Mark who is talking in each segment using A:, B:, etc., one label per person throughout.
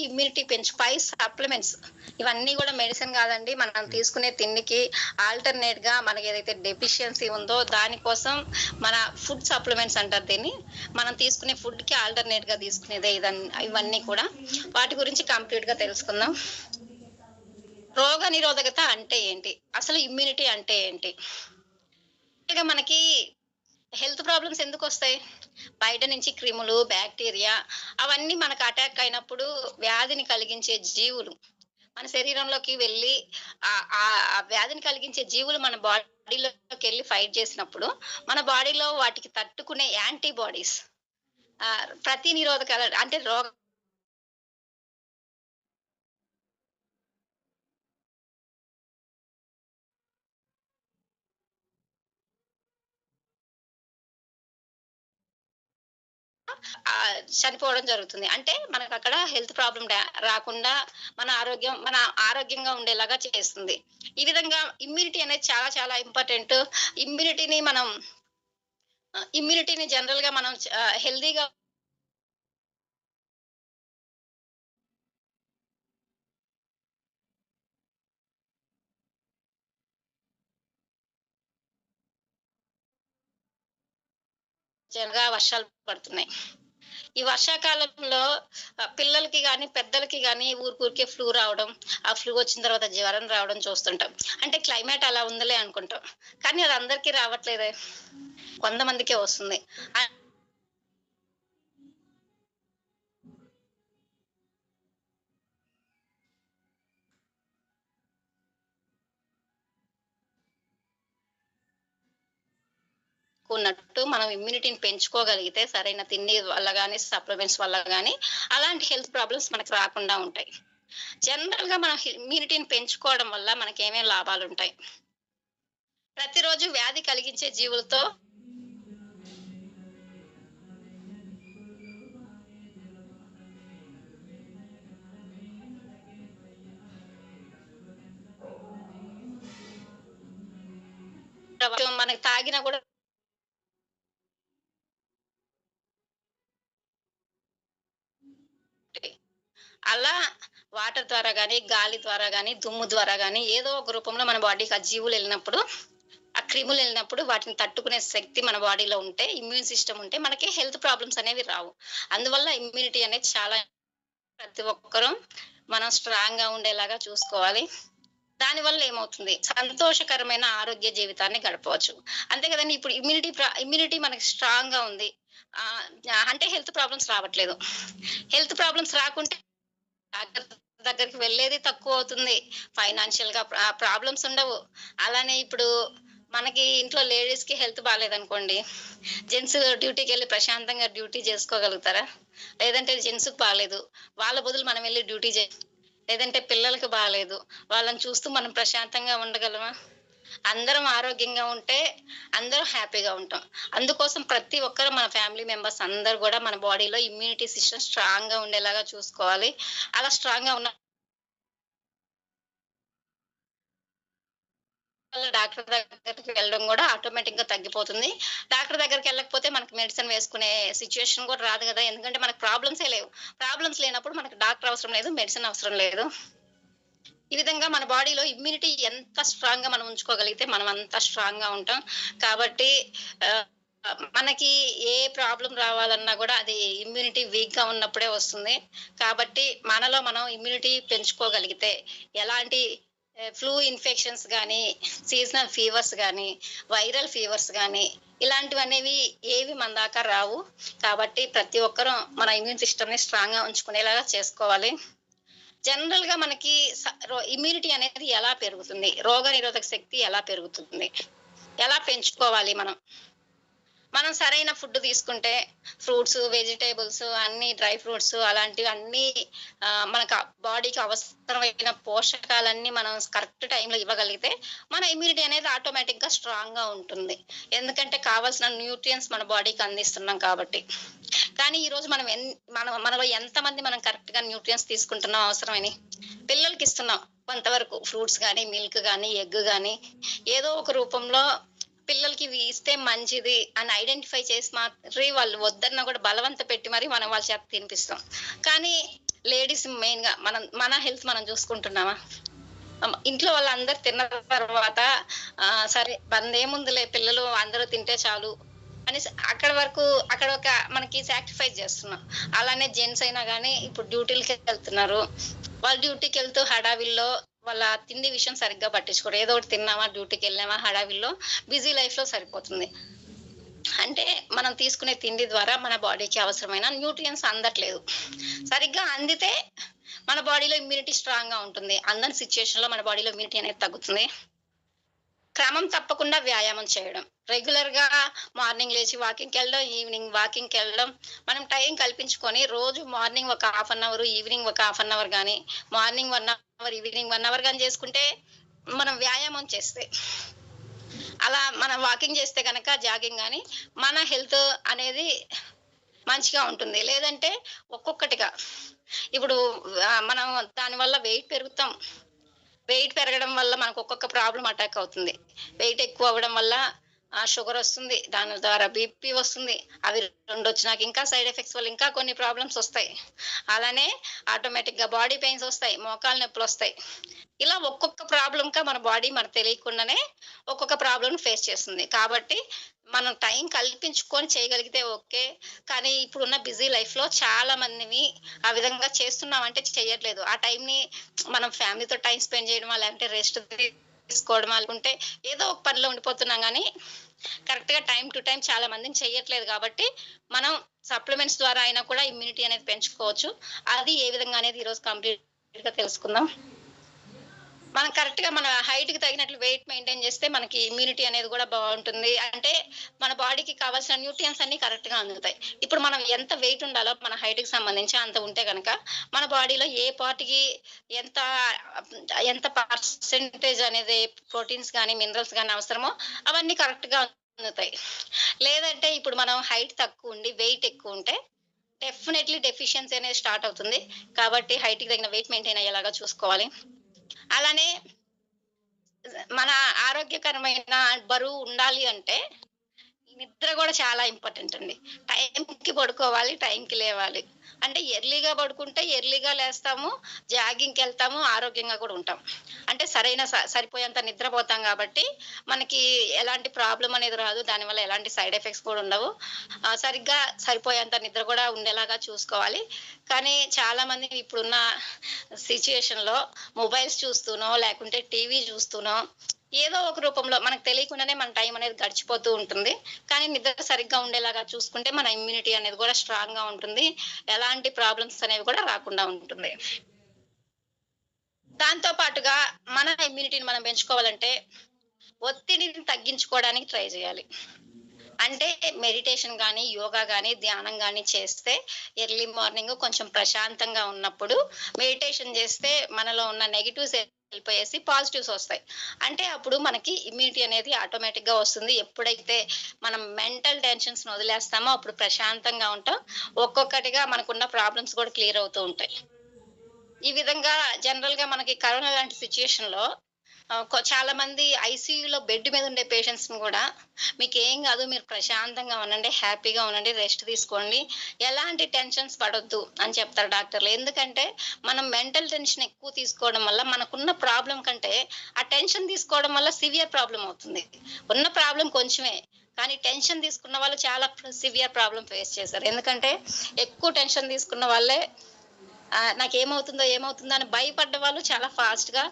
A: Immunity పెంచు 5 supplements ఇవన్నీ కూడా మెడిసిన్ కాదండి. మనం తీసుకునే తిండికి ఆల్టర్‌నేట్‌గా మనకి ఏదైతే డెఫిషియన్సీ ఉందో దానికోసం మన ఫుడ్ సప్లిమెంట్స్ అంటారు దీన్ని. మనం తీసుకునే ఫుడ్‌కి ఆల్టర్‌నేట్‌గా తీసుకునేదే ఇవన్నీ కూడా. వాటి గురించి కంప్లీట్‌గా తెలుసుకుందాం. రోగ నిరోధకత అంటే ఏంటి? అసలు ఇమ్యూనిటీ అంటే ఏంటి? ఇక మనకి హెల్త్ ప్రాబ్లమ్స్ ఎందుకొస్తాయి? బయట నుంచి క్రిములు, బాక్టీరియా అవన్నీ మనకు అటాక్ అయినప్పుడు వ్యాధిని కలిగించే జీవులు మన శరీరంలోకి వెళ్ళి ఆ వ్యాధిని కలిగించే జీవులు మన బాడీలోకెళ్ళి ఫైట్ చేసినప్పుడు, మన బాడీలో వాటికి తట్టుకునే యాంటీబాడీస్ ప్రతినిరోధకాలు అంటే చనిపోవడం జరుగుతుంది. అంటే మనకక్కడ హెల్త్ ప్రాబ్లమ్ రాకుండా మన ఆరోగ్యంగా ఉండేలాగా చేస్తుంది. ఈ విధంగా ఇమ్యూనిటీ అనేది చాలా చాలా ఇంపార్టెంట్. ఇమ్యూనిటీని మనం ఇమ్యూనిటీని జనరల్‌గా మనం హెల్తీగా వర్షాలు పడుతున్నాయి. ఈ వర్షాకాలంలో పిల్లలకి గాని, పెద్దలకి గాని ఊరికే ఫ్లూ రావడం, ఆ ఫ్లూ వచ్చిన తర్వాత జ్వరం రావడం చూస్తుంటాం. అంటే క్లైమేట్ అలా ఉందిలే అనుకుంటాం. కానీ అది అందరికీ రావట్లేదే. కొంతమందికే వస్తుంది. ఉన్నట్టు మనం ఇమ్యూనిటీని పెంచుకోగలిగితే సరైన తిండి వల్ల గాని, సప్లిమెంట్స్ వల్ల గాని అలాంటి హెల్త్ ప్రాబ్లమ్స్ మనకు రాకుండా ఉంటాయి. జనరల్‌గా మనం ఇమ్యూనిటీని పెంచుకోవడం వల్ల మనకేమేం లాభాలుంటాయి? ప్రతిరోజు వ్యాధి కలిగించే జీవులతో మనకి తాగినా కూడా అలా వాటర్ ద్వారా గాని, గాలి ద్వారా గాని, దుమ్ము ద్వారా గాని ఏదో ఒక రూపంలో మన బాడీకి ఆ జీవులెళ్ళినప్పుడు, ఆ క్రిములెళ్ళినప్పుడు వాటిని తట్టుకునే శక్తి మన బాడీలో ఉంటే, ఇమ్యూన్ సిస్టమ్ ఉంటే మనకి హెల్త్ ప్రాబ్లమ్స్ అనేవి రావు. అందువల్ల ఇమ్యూనిటీ అనేది చాలా ప్రతి ఒక్కరూ మనం స్ట్రాంగ్‌గా ఉండేలాగా చూసుకోవాలి. దానివల్ల ఏమవుతుంది? సంతోషకరమైన ఆరోగ్య జీవితాన్ని గడపవచ్చు. అంతే కదండీ! ఇప్పుడు ఇమ్యూనిటీ మనకి స్ట్రాంగ్‌గా ఉంది. ఆహ్, అంటే హెల్త్ ప్రాబ్లమ్స్ రావట్లేదు. హెల్త్ ప్రాబ్లమ్స్ రాకుంటే డాక్టర్ దగ్గరికి వెళ్ళేది తక్కువవుతుంది. ఫైనాన్షియల్‌గా ప్రాబ్లమ్స్ ఉండవు. అలానే ఇప్పుడు మనకి ఇంట్లో లేడీస్‌కి హెల్త్ బాలేదనుకోండి. జెంట్స్ డ్యూటీకెళ్ళి ప్రశాంతంగా డ్యూటీ జేసుకోగలుగుతారా? లేదంటే జెంట్స్‌కి బాలేదు. వాళ్ళ బదులు మనం వెళ్లి డ్యూటీ లేదంటే పిల్లలకి బాలేదు. వాళ్ళని చూస్తూ మనం ప్రశాంతంగా ఉండగలమా? అందరం ఆరోగ్యంగా ఉంటే అందరం హ్యాపీగా ఉంటాం. అందుకోసం ప్రతి ఒక్కరు మన ఫ్యామిలీ మెంబర్స్ అందరూ గూడా మన బాడీలో ఇమ్యూనిటీ సిస్టమ్ స్ట్రాంగ్‌గా ఉండేలాగా చూసుకోవాలి. అలా స్ట్రాంగ్‌గా ఉన్న వల్ల డాక్టర్ దగ్గరికి వెళ్ళడం గూడా ఆటోమేటిక్‌గా తగ్గిపోతుంది. డాక్టర్ దగ్గరికెళ్ళకపోతే మనకి మెడిసిన్ వేసుకునే సిట్యుయేషన్ గూడా రాదు గదా! ఎందుకంటే మనకు ప్రాబ్లమ్సే లేవు. ప్రాబ్లమ్స్ లేనప్పుడు మనకు డాక్టర్ అవసరం లేదు. మెడిసిన్ అవసరం లేదు. ఈ విధంగా మన బాడీలో ఇమ్యూనిటీ ఎంత స్ట్రాంగ్‌గా మనం ఉంచుకోగలిగితే మనం అంత స్ట్రాంగ్‌గా ఉంటాం. కాబట్టి ఆహ్, మనకి ఏ ప్రాబ్లమ్ రావాలన్నా గూడా అది ఇమ్యూనిటీ వీక్‌గా ఉన్నప్పుడే వస్తుంది. కాబట్టి మనలో మనం ఇమ్యూనిటీ పెంచుకోగలిగితే ఎలాంటి ఫ్లూ ఇన్ఫెక్షన్స్ గానీ, సీజనల్ ఫీవర్స్ గానీ, వైరల్ ఫీవర్స్ గానీ ఇలాంటివనేవి ఏవి మన దాకా రావు. కాబట్టి ప్రతి ఒక్కరం మన ఇమ్యూన్ సిస్టమ్‌ని స్ట్రాంగ్‌గా ఉంచుకునేలాగా చేసుకోవాలి. జనరల్‌గా మనకి ఇమ్యూనిటీ అనేది ఎలా పెరుగుతుంది? రోగనిరోధక శక్తి ఎలా పెరుగుతుంది? ఎలా పెంచుకోవాలి మనం? మనం సరైన ఫుడ్ తీసుకుంటే ఫ్రూట్స్, వెజిటబుల్స్ అన్నీ డ్రై ఫ్రూట్స్ అలాంటివన్నీ మనకు బాడీకి అవసరమైన పోషకాలన్నీ మనం కరెక్ట్ టైంలో ఇవ్వగలిగితే మన ఇమ్యూనిటీ అనేది ఆటోమేటిక్‌గా స్ట్రాంగ్‌గా ఉంటుంది. ఎందుకంటే కావాల్సిన న్యూట్రియంట్స్ మన బాడీకి అందిస్తున్నాం కాబట్టి. కానీ ఈరోజు మనలో ఎంతమంది మనం కరెక్ట్‌గా న్యూట్రియంట్స్ తీసుకుంటున్నాం అవసరమని? పిల్లలకిస్తున్నాం కొంతవరకు ఫ్రూట్స్ గానీ, మిల్క్ గానీ, ఎగ్ గానీ ఏదో ఒక రూపంలో పిల్లలకి ఇవి ఇస్తే మంచిది అని ఐడెంటిఫై చేసి మరి వాళ్ళు వద్దన్నా కూడా బలవంత పెట్టి మరి మనం వాళ్ళ చేత తినిపిస్తాం. కానీ లేడీస్ మెయిన్ గా మన హెల్త్ మనం చూసుకుంటున్నామా? ఇంట్లో వాళ్ళందరూ తిన్న తర్వాత సరే మనదేముందిలే పిల్లలు అందరూ తింటే చాలు అనేసి అక్కడ ఒక మనకి సాక్రిఫైస్ చేస్తున్నాం. అలానే జెంట్స్ అయినా గానీ ఇప్పుడు డ్యూటీలకెళ్తున్నారు. వాళ్ళు డ్యూటీకెళ్తూ హడావిల్లో వాళ్ళ తిండి విషయం సరిగ్గా పట్టించుకోరు. ఏదో ఒకటి తిన్నామా, డ్యూటీకెళ్ళామా హడావిల్లో బిజీ లైఫ్‌లో సరిపోతుంది. అంటే మనం తీసుకునే తిండి ద్వారా మన బాడీకి అవసరమైన న్యూట్రియంట్స్ అందట్లేదు. సరిగ్గా అందితే మన బాడీలో ఇమ్యూనిటీ స్ట్రాంగ్‌గా ఉంటుంది. అందని సిట్యుయేషన్‌లో మన బాడీలో ఇమ్యూనిటీ అనేది తగ్గుతుంది. క్రమం తప్పకుండా వ్యాయామం చేయడం. రెగ్యులర్‌గా మార్నింగ్ లేచి వాకింగ్‌కెళ్ళడం, ఈవినింగ్ వాకింగ్‌కెళ్ళడం. మనం టైం కల్పించుకొని రోజు మార్నింగ్ ఒక హాఫ్ అన్ అవర్, ఈవినింగ్ ఒక హాఫ్ అన్ అవర్ గాని, మార్నింగ్ 1 అవర్, ఈవినింగ్ 1 అవర్ గాని చేసుకుంటే మనం వ్యాయామం చేస్తే అలా మనం వాకింగ్ చేస్తే గనక జాగింగ్ గాని మన హెల్త్ అనేది మంచిగా ఉంటుంది. లేదంటే ఒక్కొక్కటిగా ఇప్పుడు మనం దానివల్ల వెయిట్ పెరుగుతాం. వెయిట్ పెరగడం వల్ల మనకు ఒక్కొక్క ప్రాబ్లమ్ అటాక్ అవుతుంది. వెయిట్ ఎక్కువ అవ్వడం వల్ల షుగర్ వస్తుంది. దాని ద్వారా బీపీ వస్తుంది. అవి 2 వచ్చినాక ఇంకా సైడ్ ఎఫెక్ట్స్ వల్ల ఇంకా కొన్ని ప్రాబ్లమ్స్ వస్తాయి. అలానే ఆటోమేటిక్‌గా బాడీ పెయిన్స్ వస్తాయి. మోకాలు నొప్పులొస్తాయి. ఇలా ఒక్కొక్క ప్రాబ్లమ్‌గా మన బాడీ మనకు తెలియకుండానే ఒక్కొక్క ప్రాబ్లమ్‌ని ఫేస్ చేస్తుంది. కాబట్టి మనం టైం కల్పించుకొని చేయగలిగితే ఓకే. కానీ ఇప్పుడున్న బిజీ లైఫ్‌లో చాలా మందిని ఆ విధంగా చేస్తున్నామంటే చెయ్యట్లేదు. ఆ టైంని మనం ఫ్యామిలీతో టైమ్ స్పెండ్ చేయడమా, లేకపోతే రెస్ట్ తీసుకోవడమా, లేకుంటే ఏదో ఒక పనిలో ఉండిపోతున్నాం గానీ, కరెక్ట్‌గా టైమ్ టు టైమ్ చాలా మందిని చెయ్యట్లేదు గాబట్టి, మనం సప్లిమెంట్స్ ద్వారా అయినా కూడా ఇమ్యూనిటీ అనేది పెంచుకోవచ్చు. అది ఏ విధంగా అనేది ఈరోజు కంప్లీట్‌గా తెలుసుకుందాం. మనం కరెక్ట్‌గా మన హైట్‌కి తగినట్లు వెయిట్ మెయింటైన్ చేస్తే మనకి ఇమ్యూనిటీ అనేది గూడా బావుంటుంది. అంటే మన బాడీకి కావాల్సిన న్యూట్రియంట్స్ అన్నీ కరెక్ట్‌గా అందుతాయి. ఇప్పుడు మనం ఎంత వెయిట్ ఉండాలో మన హైట్‌కి సంబంధించి అంత ఉంటే గనక, మన బాడీలో ఏ పార్ట్‌కి ఎంత ఎంత పర్సెంటేజ్ అనేది ప్రోటీన్స్ గాని, మినరల్స్ గాని అవసరమో అవన్నీ కరెక్ట్‌గా అందుతాయి. లేదంటే ఇప్పుడు మనం హైట్ తక్కువుండి, వెయిట్ ఎక్కువుంటే డెఫినైట్‌లీ డెఫిషియన్సీ అనేది స్టార్ట్ అవుతుంది. కాబట్టి హైట్‌కి తగిన వెయిట్ మెయింటైన్ అయ్యేలాగా చూసుకోవాలి. అలానే మన ఆరోగ్యకరమైన బరువు ఉండాలి అంటే, నిద్ర గూడా చాలా ఇంపార్టెంట్ అండి. టైంకి పడుకోవాలి, టైంకి లేవాలి. అంటే ఎర్లీగా పడుకుంటే ఎర్లీగా లేస్తాము, జాగింగ్‌కెళ్తాము, ఆరోగ్యంగా కూడా ఉంటాం. అంటే సరైన సరిపోయేంత నిద్రపోతాం గాబట్టి, మనకి ఎలాంటి ప్రాబ్లమ్ అనేది రాదు. దానివల్ల ఎలాంటి సైడ్ ఎఫెక్ట్స్ కూడా ఉండవు. సరిగ్గా సరిపోయేంత నిద్ర గూడా ఉండేలాగా చూసుకోవాలి. కానీ చాలామంది ఇప్పుడున్న సిట్యుయేషన్‌లో మొబైల్స్ చూస్తూనో, లేకుంటే టీవీ చూస్తూనో, ఏదో ఒక రూపంలో మనకు తెలియకుండానే మన టైం అనేది గడిచిపోతూ ఉంటుంది. కానీ నిద్ర సరిగ్గా ఉండేలాగా చూసుకుంటే మన ఇమ్యూనిటీ అనేది కూడా స్ట్రాంగ్‌గా ఉంటుంది. ఎలాంటి ప్రాబ్లమ్స్ అనేవి కూడా రాకుండా ఉంటుంది. దాంతో పాటుగా మన ఇమ్యూనిటీని మనం పెంచుకోవాలంటే ఒత్తిడిని తగ్గించుకోవడానికి ట్రై చేయాలి. అంటే మెడిటేషన్ గాని, యోగా గాని, ధ్యానం గాని చేస్తే ఎర్లీ మార్నింగ్ కొంచెం ప్రశాంతంగా ఉన్నప్పుడు మెడిటేషన్ చేస్తే మనలో ఉన్న నెగెటివ్స్ వెళ్ళిపోయేసి పాజిటివ్స్ వస్తాయి. అంటే అప్పుడు మనకి ఇమ్యూనిటీ అనేది ఆటోమేటిక్‌గా వస్తుంది. ఎప్పుడైతే మనం మెంటల్ టెన్షన్స్‌ని వదిలేస్తామో అప్పుడు ప్రశాంతంగా ఉంటాం. ఒక్కొక్కటిగా మనకున్న ప్రాబ్లమ్స్ కూడా క్లియర్ అవుతూ ఉంటాయి. ఈ విధంగా జనరల్‌గా మనకి కరోనా లాంటి సిట్యుయేషన్‌లో చాలా మంది ఐసీయూలో బెడ్ మీద ఉండే పేషెంట్స్‌ని గూడా మీకేం గాదు. మీరు ప్రశాంతంగా ఉండండి. హ్యాపీగా ఉండండి. రెస్ట్ తీసుకోండి. ఎలాంటి టెన్షన్స్ పడొద్దు అని చెప్తారు డాక్టర్లు. ఎందుకంటే మనం మెంటల్ టెన్షన్ ఎక్కువ తీసుకోవడం వల్ల మనకున్న ప్రాబ్లమ్ కంటే ఆ టెన్షన్ తీసుకోవడం వల్ల సివియర్ ప్రాబ్లమ్ అవుతుంది. ఉన్న ప్రాబ్లమ్ కొంచెమే. కానీ టెన్షన్ తీసుకున్న వాళ్ళు చాలా సివియర్ ప్రాబ్లమ్ ఫేస్ చేశారు. ఎందుకంటే ఎక్కువ టెన్షన్ తీసుకున్న వాళ్ళే నాకేమవుతుందో, ఏమవుతుందో అని భయపడ్డ వాళ్ళు చాలా ఫాస్ట్‌గా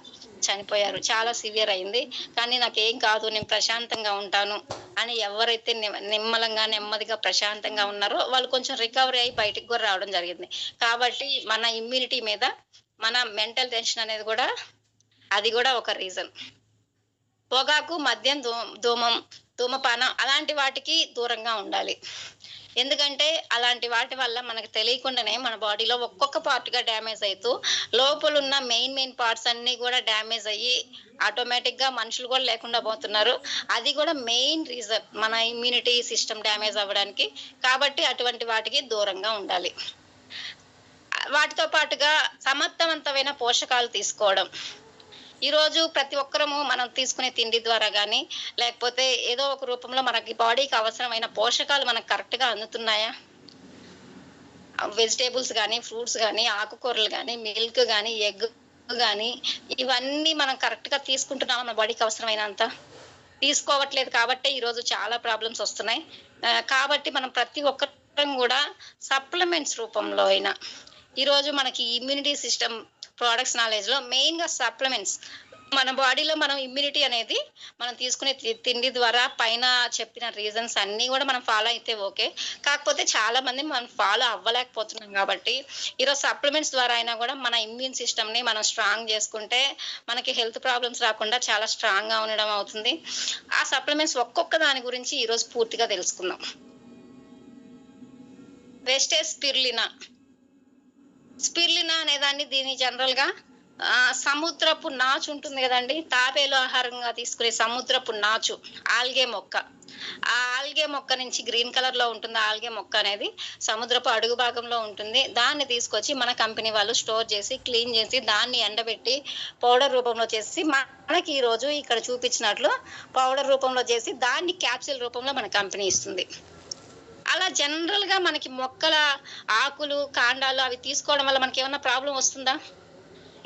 A: చనిపోయారు. చాలా సివియర్ అయింది. కానీ నాకేం కాదు. నేను ప్రశాంతంగా ఉంటాను అని ఎవరైతే నిమ్మలంగా, నెమ్మదిగా, ప్రశాంతంగా ఉన్నారో వాళ్ళు కొంచెం రికవరీ అయ్యి బయటికి గూడా రావడం జరిగింది. కాబట్టి మన ఇమ్యూనిటీ మీద మన మెంటల్ టెన్షన్ అనేది గూడా అది గూడా ఒక రీజన్. పొగాకు, మద్యం, ధూమం, ధూమపానం అలాంటి వాటికి దూరంగా ఉండాలి. ఎందుకంటే అలాంటి వాటి వల్ల మనకు తెలియకుండానే మన బాడీలో ఒక్కొక్క పార్ట్‌గా డ్యామేజ్ అయితూ లోపలున్న మెయిన్ పార్ట్స్ అన్నీ గూడా డ్యామేజ్ అయ్యి ఆటోమేటిక్‌గా మనుషులు గూడా లేకుండా పోతున్నారు. అది గూడా మెయిన్ రీజన్ మన ఇమ్యూనిటీ సిస్టమ్ డ్యామేజ్ అవ్వడానికి. కాబట్టి అటువంటి వాటికి దూరంగా ఉండాలి. వాటితో పాటుగా సమర్థవంతమైన పోషకాలు తీసుకోవడం. ఈరోజు ప్రతి ఒక్కరము మనం తీసుకునే తిండి ద్వారా గాని, లేకపోతే ఏదో ఒక రూపంలో మనకి బాడీకి అవసరమైన పోషకాలు మనకు కరెక్ట్‌గా అందుతున్నాయా? వెజిటేబుల్స్ కానీ, ఫ్రూట్స్ కానీ, ఆకుకూరలు కానీ, మిల్క్ కానీ, ఎగ్ కానీ, ఇవన్నీ మనం కరెక్ట్ గా తీసుకుంటున్నాం మన బాడీకి అవసరమైనంత తీసుకోవట్లేదు కాబట్టే ఈరోజు చాలా ప్రాబ్లమ్స్ వస్తున్నాయి. కాబట్టి మనం ప్రతి ఒక్కరం కూడా సప్లిమెంట్స్ రూపంలో అయినా ఈరోజు మనకి ఇమ్యూనిటీ సిస్టమ్ ప్రొడక్ట్స్ నాలెడ్జ్ లో మెయిన్ గా సప్లిమెంట్స్ మన బాడీలో మనం ఇమ్యూనిటీ అనేది మనం తీసుకునే తిండి ద్వారా పైన చెప్పిన రీజన్స్ అన్ని కూడా మనం ఫాలో అయితే ఓకే. కాకపోతే చాలా మంది మనం ఫాలో అవ్వలేకపోతున్నాం కాబట్టి ఈరోజు సప్లిమెంట్స్ ద్వారా అయినా కూడా మన ఇమ్యూన్ సిస్టమ్ ని మనం స్ట్రాంగ్ చేసుకుంటే మనకి హెల్త్ ప్రాబ్లమ్స్ రాకుండా చాలా స్ట్రాంగ్ గా ఉండడం అవుతుంది. ఆ సప్లిమెంట్స్ ఒక్కొక్క దాని గురించి ఈరోజు పూర్తిగా తెలుసుకుందాం. వెస్టేజ్ స్పిర్లినా అనే దాన్ని దీని జనరల్ గా సముద్రపు నాచు ఉంటుంది కదండి, తాబేలు ఆహారంగా తీసుకునే సముద్రపు నాచు, ఆల్గే మొక్క. ఆ ఆల్గే మొక్క నుంచి గ్రీన్ కలర్ లో ఉంటుంది. ఆల్గే మొక్క అనేది సముద్రపు అడుగు భాగంలో ఉంటుంది. దాన్ని తీసుకొచ్చి మన కంపెనీ వాళ్ళు స్టోర్ చేసి క్లీన్ చేసి దాన్ని ఎండబెట్టి పౌడర్ రూపంలో చేసి మనకి ఈ రోజు ఇక్కడ చూపించినట్లు పౌడర్ రూపంలో చేసి దాన్ని క్యాప్సిల్ రూపంలో మన కంపెనీ ఇస్తుంది. అలా జనరల్ గా మనకి మొక్కల ఆకులు, కాండాలు అవి తీసుకోవడం వల్ల మనకి ఏమన్నా ప్రాబ్లం వస్తుందా?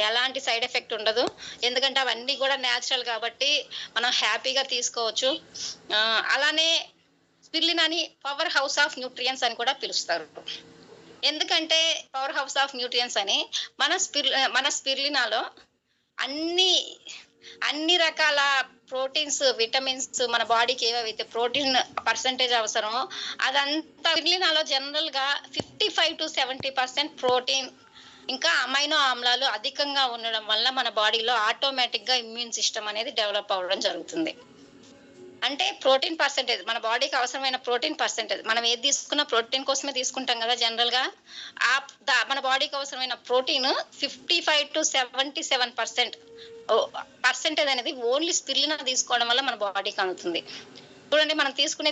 A: ఎలాంటి సైడ్ ఎఫెక్ట్ ఉండదు. ఎందుకంటే అవన్నీ కూడా న్యాచురల్ కాబట్టి మనం హ్యాపీగా తీసుకోవచ్చు. అలానే స్పిర్లినాని పవర్ హౌస్ ఆఫ్ న్యూట్రియన్స్ అని కూడా పిలుస్తారు. ఎందుకంటే పవర్ హౌస్ ఆఫ్ న్యూట్రియన్స్ అని మన స్పిర్లినాలో అన్ని రకాల ప్రోటీన్స్, విటమిన్స్ మన బాడీకి ఏవైతే ప్రోటీన్ పర్సెంటేజ్ అవసరమో అదంతా స్పిర్లినాలో జనరల్ గా 55 to 70% ప్రోటీన్ ఇంకా అమైనో ఆమ్లాలు అధికంగా ఉండడం వల్ల మన బాడీలో ఆటోమేటిక్ గా ఇమ్యూన్ సిస్టమ్ అనేది డెవలప్ అవ్వడం జరుగుతుంది. అంటే ప్రోటీన్ పర్సెంటేజ్ మన బాడీకి అవసరమైన ప్రోటీన్ పర్సెంటేజ్ మనం ఏది తీసుకున్నా ప్రోటీన్ కోసమే తీసుకుంటాం కదా జనరల్ గా. మన బాడీకి అవసరమైన ప్రోటీన్ 55 to 77% పర్సెంటేజ్ అనేది ఓన్లీ స్పిర్లినా తీసుకోవడం వల్ల మన బాడీకి అందుతుంది. చూడండి, మనం తీసుకునే